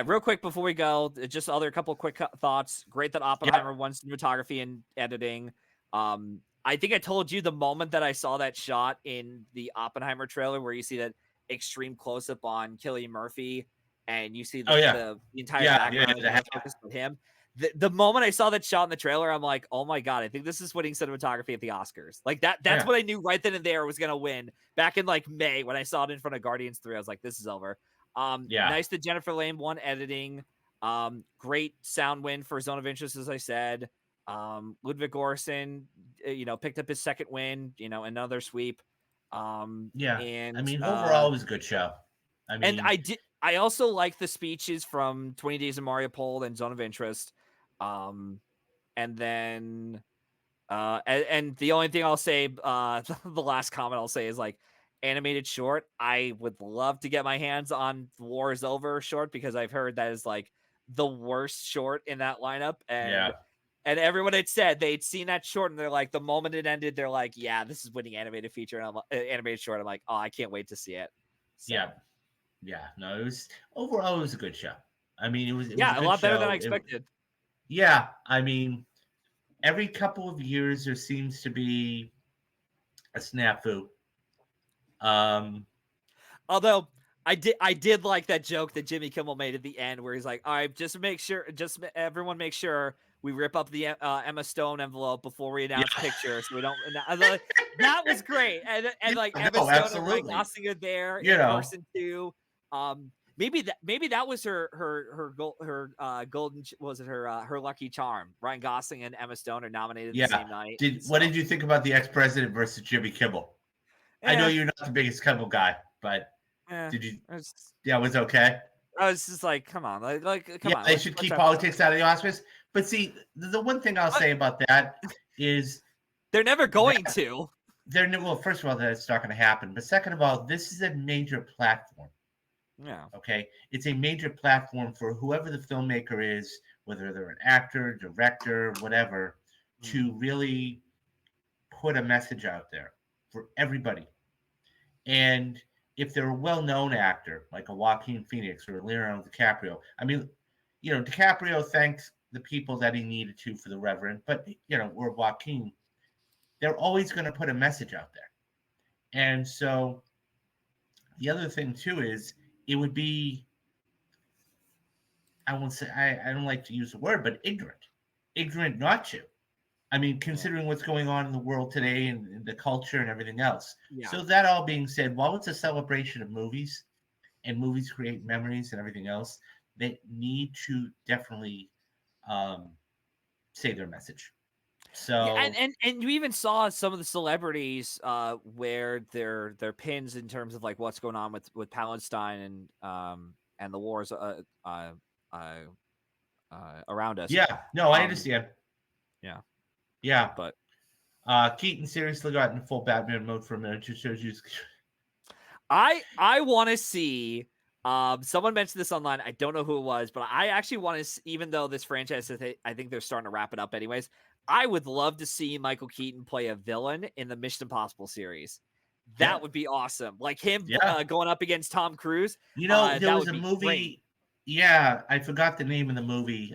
real quick before we go, just other couple quick thoughts. Great that Oppenheimer won cinematography and editing. I think I told you the moment that I saw that shot in the Oppenheimer trailer where you see that extreme close up on Cillian Murphy and you see the entire background focused on him. The moment I saw that shot in the trailer, I'm like, oh my God, I think this is winning cinematography at the Oscars. Like that's what I knew right then and there was going to win back in like May when I saw it in front of Guardians 3. I was like, this is over. Nice that Jennifer Lane won editing. Great sound win for Zone of Interest, as I said. Ludwig Göransson, picked up his second win, another sweep. And I mean, overall, it was a good show. I mean, and I also like the speeches from 20 Days of Mariupol and Zone of Interest. And then, and the only thing I'll say, the last comment I'll say is like animated short. I would love to get my hands on War is Over short because I've heard that is like the worst short in that lineup. And everyone had said they'd seen that short and they're like, the moment it ended, they're like, yeah, this is winning animated feature and animated short. I'm like, oh, I can't wait to see it. So. Yeah. No, it was overall, it was a good show. I mean, it was a lot better show. than I expected. I mean, every couple of years there seems to be a snafu. Although I did like that joke that Jimmy Kimmel made at the end where he's like, all right, everyone make sure we rip up the Emma Stone envelope before we announce pictures so we don't. That was great, and like Emma Stone absolutely. and Ryan Gosling are there in person too. Maybe that was her golden, was it her lucky charm? Ryan Gosling and Emma Stone are nominated the same night. What did you think about the ex-president versus Jimmy Kimmel? I know you're not the biggest Kimmel guy, but did you? It was okay. I was just like, come on, come on. They should keep politics out of the Oscars. But see, the one thing I'll say about that is they're never going to. Well, first of all, that's not going to happen. But second of all, this is a major platform. Yeah. Okay. It's a major platform for whoever the filmmaker is, whether they're an actor, director, whatever, to really put a message out there for everybody. And if they're a well-known actor like a Joaquin Phoenix or Leonardo DiCaprio, I mean, DiCaprio thanked the people that he needed to for the Reverend, but or Joaquin, they're always going to put a message out there. And so the other thing too is it would be, I won't say, I don't like to use the word, but ignorant not to. I mean, considering what's going on in the world today and the culture and everything else. Yeah. So that all being said, while it's a celebration of movies and movies create memories and everything else, they need to definitely say their message. So Yeah, and you even saw some of the celebrities wear their pins in terms of like what's going on with Palestine and the wars around us. yeah, no, I Um, understand. yeah, Yeah. but Keaton seriously got in full Batman mode for a minute. Just shows you. I want to see. Someone mentioned this online. I don't know who it was, but I actually want to. Even though this franchise, I think they're starting to wrap it up, anyways. I would love to see Michael Keaton play a villain in the Mission Impossible series. Yeah, That would be awesome. Like him yeah. going up against Tom Cruise. There That was would a be movie. great. Yeah, I forgot the name of the movie.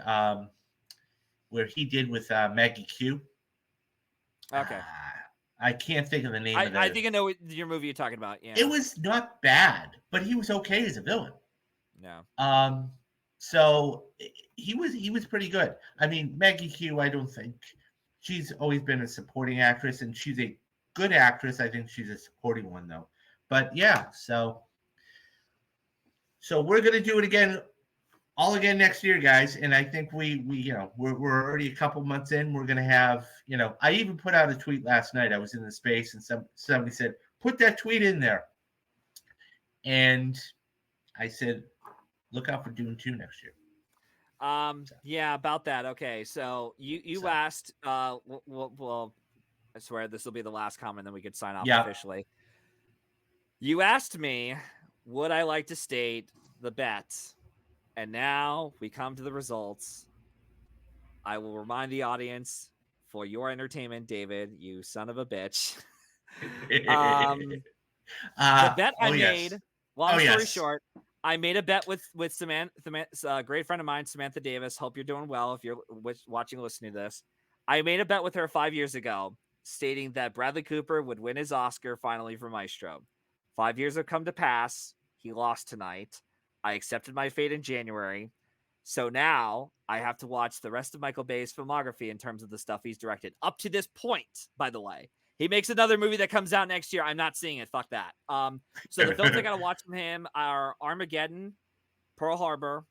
Where he did with Maggie Q. Okay. I can't think of the name of I the. think I know your movie you're talking about. Yeah. It was not bad, but he was okay as a villain. Yeah. So he was pretty good. I mean, Maggie Q. I don't think she's always been a supporting actress, and she's a good actress. I think she's a supporting one though. But yeah, so we're gonna do it again, all again next year, guys. And I think we we're already a couple months in. We're gonna have I even put out a tweet last night. I was in the space, and somebody said put that tweet in there, and I said look out for Dune 2 next year. Yeah, about that. Okay, so you asked. Well, I swear this will be the last comment, then we could sign off officially. You asked me, would I like to state the bets? And now we come to the results. I will remind the audience for your entertainment, David, you son of a bitch. The bet I made, long story short, I made a bet with Samantha, a great friend of mine, Samantha Davis. Hope you're doing well if you're watching or listening to this. I made a bet with her 5 years ago, stating that Bradley Cooper would win his Oscar finally for Maestro. 5 years have come to pass. He lost tonight. I accepted my fate in January. So now I have to watch the rest of Michael Bay's filmography in terms of the stuff he's directed. Up to this point, by the way. He makes another movie that comes out next year. I'm not seeing it. Fuck that. So the films I got to watch from him are Armageddon, Pearl Harbor,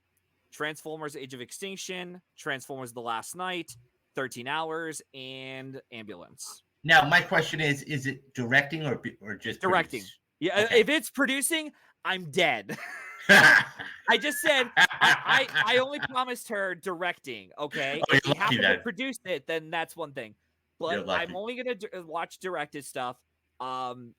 Transformers Age of Extinction, Transformers The Last Night, 13 Hours, and Ambulance. Now, my question is it directing or just directing? Produced? Yeah, okay. If it's producing, I'm dead. I just said I only promised her directing. Okay, if he happened to produce it, then that's one thing. But I'm only gonna watch directed stuff.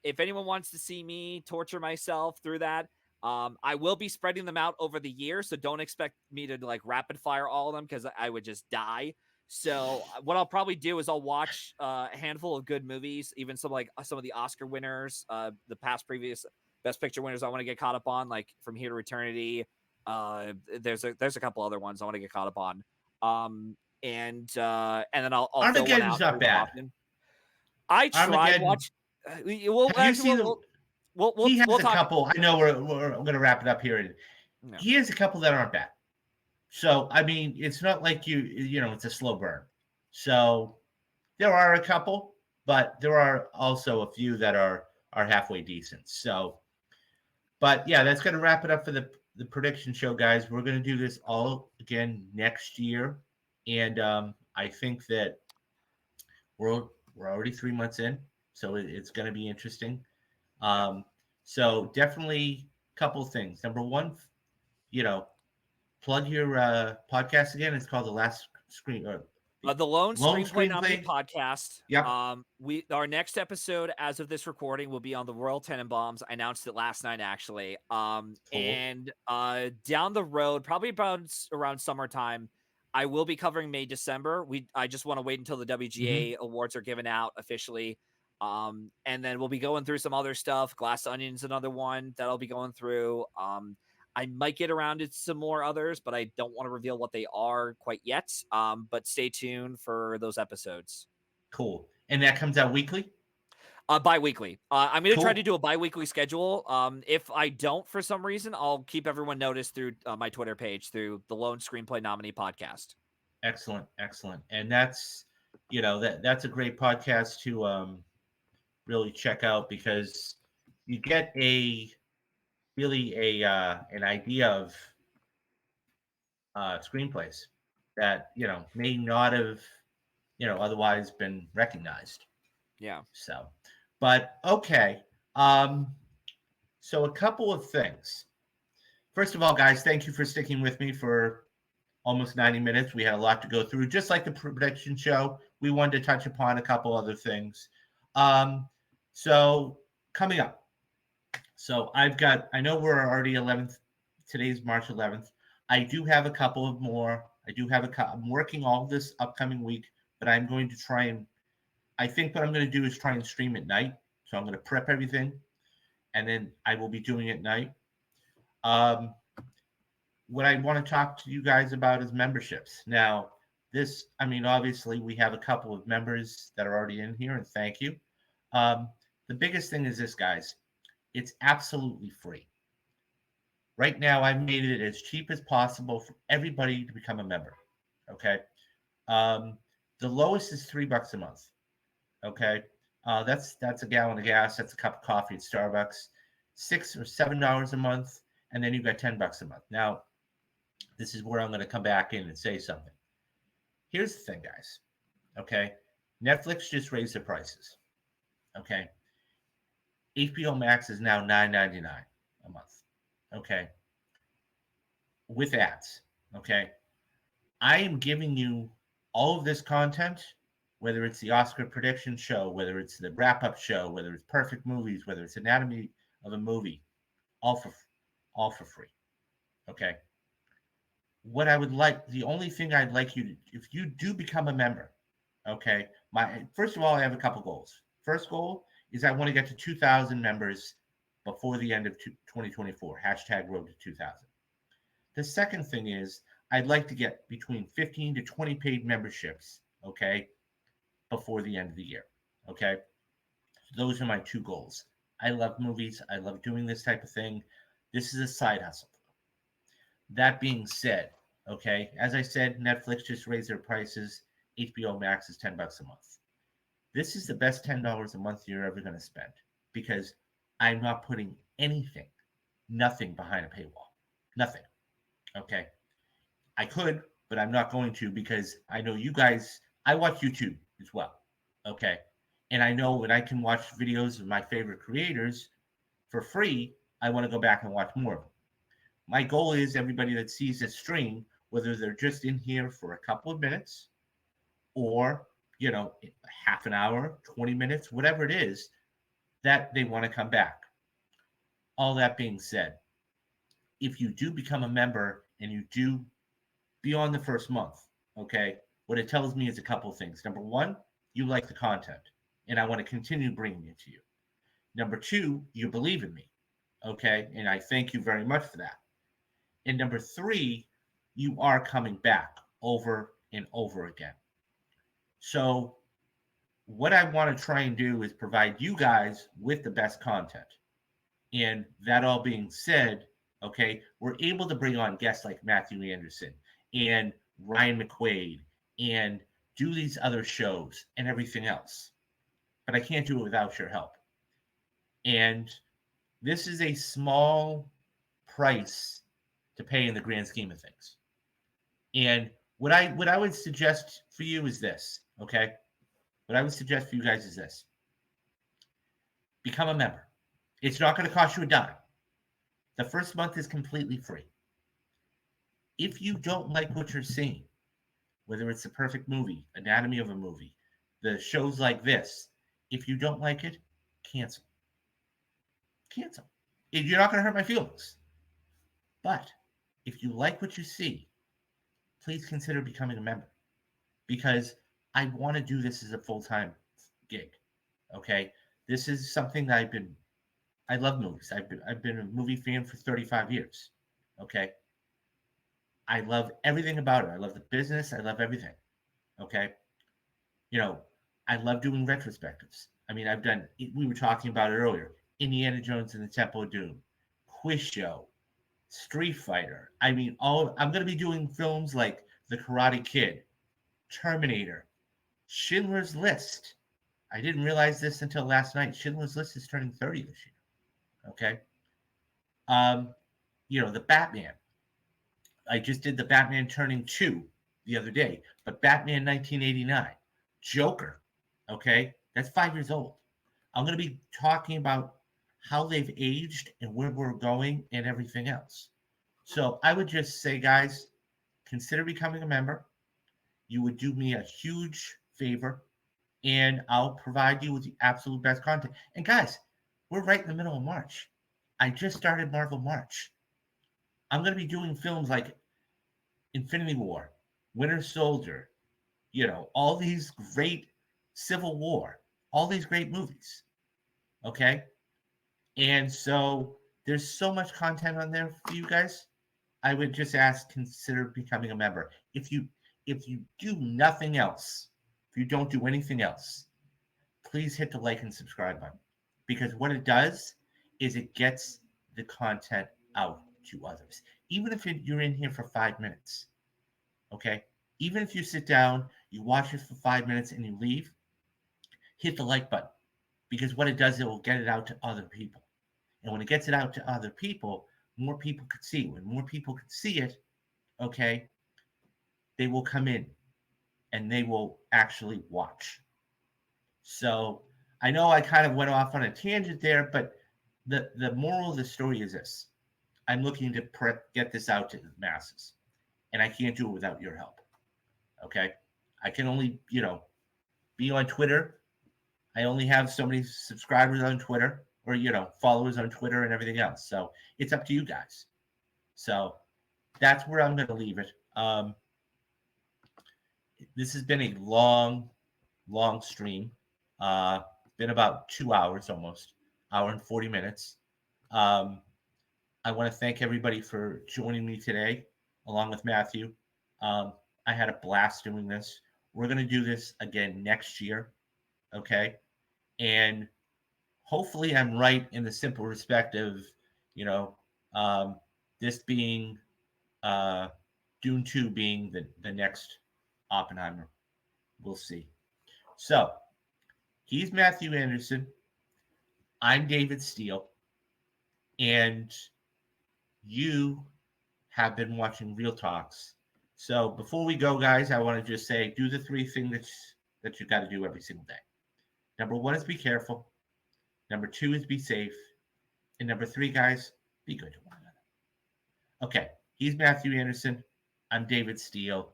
If anyone wants to see me torture myself through that, I will be spreading them out over the year. So don't expect me to like rapid fire all of them because I would just die. So what I'll probably do is I'll watch a handful of good movies, even some of the Oscar winners, the previous Best Picture winners I want to get caught up on, like From Here to Eternity. There's a couple other ones I want to get caught up on. And then I'll fill one out. Not bad. Often. I tried watch. We'll has a couple. I know we're going to wrap it up here. No. He has a couple that aren't bad. So I mean, it's not like it's a slow burn. So there are a couple, but there are also a few that are halfway decent. So, but yeah, that's going to wrap it up for the prediction show, guys. We're going to do this all again next year, and I think that we're already 3 months in, so it's going to be interesting. So definitely a couple of things. Number one, plug your podcast again. It's called The Last Screen. The Lone Screenplay Nominee Podcast. Yep. Our next episode, as of this recording, will be on the Royal Tenenbaums. I announced it last night, actually. Cool. And down the road, probably around summertime, I will be covering May, December. I just want to wait until the WGA awards are given out officially. And then we'll be going through some other stuff. Glass Onion's another one that I'll be going through. I might get around to some more others, but I don't want to reveal what they are quite yet. But stay tuned for those episodes. Cool. And that comes out weekly? Bi-weekly. I'm going to try to do a bi-weekly schedule. If I don't, for some reason, I'll keep everyone noticed through my Twitter page, through the Lone Screenplay Nominee Podcast. Excellent. And that's, that's a great podcast to really check out, because you get an idea of screenplays that may not have otherwise been recognized. Yeah. So, but okay. So a couple of things. First of all, guys, thank you for sticking with me for almost 90 minutes. We had a lot to go through. Just like the prediction show, we wanted to touch upon a couple other things. So coming up. So I know we're already 11th. Today's March 11th. I do have a couple of more. I'm working all this upcoming week, but I'm going to try and, I think what I'm going to do is try and stream at night. So I'm going to prep everything and then I will be doing it at night. What I want to talk to you guys about is memberships. Now, obviously, we have a couple of members that are already in here, and thank you. The biggest thing is this, guys. It's absolutely free. Right now, I've made it as cheap as possible for everybody to become a member. Okay. The lowest is $3 a month. Okay. That's a gallon of gas. That's a cup of coffee at Starbucks. $6 or $7 a month, and then you've got $10 a month. Now, this is where I'm going to come back in and say something. Here's the thing, guys. Okay. Netflix just raised their prices. Okay. HBO Max is now $9.99 a month. Okay. With ads. Okay. I am giving you all of this content, whether it's the Oscar prediction show, whether it's the wrap-up show, whether it's perfect movies, whether it's anatomy of a movie, all for free. Okay. The only thing I'd like you to, if you do become a member, okay, first of all, I have a couple goals. First goal is I want to get to 2,000 members before the end of 2024, #road to 2,000. The second thing is I'd like to get between 15 to 20 paid memberships, okay, before the end of the year, okay? So those are my two goals. I love movies. I love doing this type of thing. This is a side hustle. That being said, okay, as I said, Netflix just raised their prices. HBO Max is $10 a month. This is the best $10 a month you're ever going to spend because I'm not putting nothing behind a paywall. Nothing. Okay. I could, but I'm not going to because I know you guys, I watch YouTube as well. Okay. And I know when I can watch videos of my favorite creators for free, I want to go back and watch more of them. My goal is everybody that sees this stream, whether they're just in here for a couple of minutes or, half an hour, 20 minutes, whatever it is, that they want to come back. All that being said, if you do become a member and you do beyond the first month, okay, what it tells me is a couple of things. Number one, you like the content and I want to continue bringing it to you. Number two, you believe in me, okay, and I thank you very much for that. And number three, you are coming back over and over again. So what I want to try and do is provide you guys with the best content. And that all being said, okay, we're able to bring on guests like Matthew Anderson and Ryan McQuaid and do these other shows and everything else. But I can't do it without your help. And this is a small price to pay in the grand scheme of things. And what I would suggest for you is this, okay? What I would suggest for you guys is this. Become a member. It's not going to cost you a dime. The first month is completely free. If you don't like what you're seeing, whether it's the perfect movie, anatomy of a movie, the shows like this, if you don't like it, cancel. Cancel. You're not going to hurt my feelings. But if you like what you see, please consider becoming a member because I want to do this as a full-time gig. Okay. This is something that I love movies. I've been a movie fan for 35 years. Okay. I love everything about it. I love the business. I love everything. Okay. I love doing retrospectives. We were talking about it earlier. Indiana Jones and the Temple of Doom, Quiz Show, Street Fighter. I'm going to be doing films like The Karate Kid, Terminator, Schindler's List. I didn't realize this until last night. Schindler's List is turning 30 this year. Okay. The Batman. I just did the Batman turning 2 the other day, but Batman 1989. Joker. Okay, that's 5 years old. I'm going to be talking about how they've aged and where we're going and everything else. So I would just say, guys, consider becoming a member. You would do me a huge favor, and I'll provide you with the absolute best content. And guys, we're right in the middle of March. I just started Marvel March. I'm going to be doing films like Infinity War, Winter Soldier, all these great Civil War, all these great movies. Okay? And so there's so much content on there for you guys. I would just consider becoming a member. If you do nothing else, if you don't do anything else, please hit the like and subscribe button, because what it does is it gets the content out to others. Even if you're in here for 5 minutes, okay? Even if you sit down, you watch it for 5 minutes and you leave, hit the like button, because what it does, it will get it out to other people. And when it gets it out to other people, more people could see. When more people could see it, okay, they will come in and they will actually watch. So I know I kind of went off on a tangent there, but the moral of the story is this. I'm looking to get this out to the masses, and I can't do it without your help. Okay? I can only, be on Twitter. I only have so many subscribers on Twitter, or, followers on Twitter and everything else. So it's up to you guys. So that's where I'm going to leave it. This has been a long stream. Been about 2 hours almost, hour and 40 minutes. I want to thank everybody for joining me today, along with Matthew. I had a blast doing this. We're going to do this again next year, okay? And hopefully I'm right in the simple respect of, this being Dune 2 being the next Oppenheimer. We'll see. So he's Matthew Anderson. I'm David Steele. And you have been watching Real Talks. So before we go, guys, I want to just say, do the 3 things that you got to do every single day. Number 1 is be careful. Number 2 is be safe. And number 3, guys, be good to one another. Okay, he's Matthew Anderson. I'm David Steele.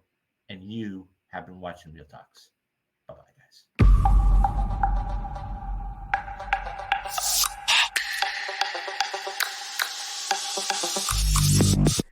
And you have been watching Real Talks. Bye-bye, guys.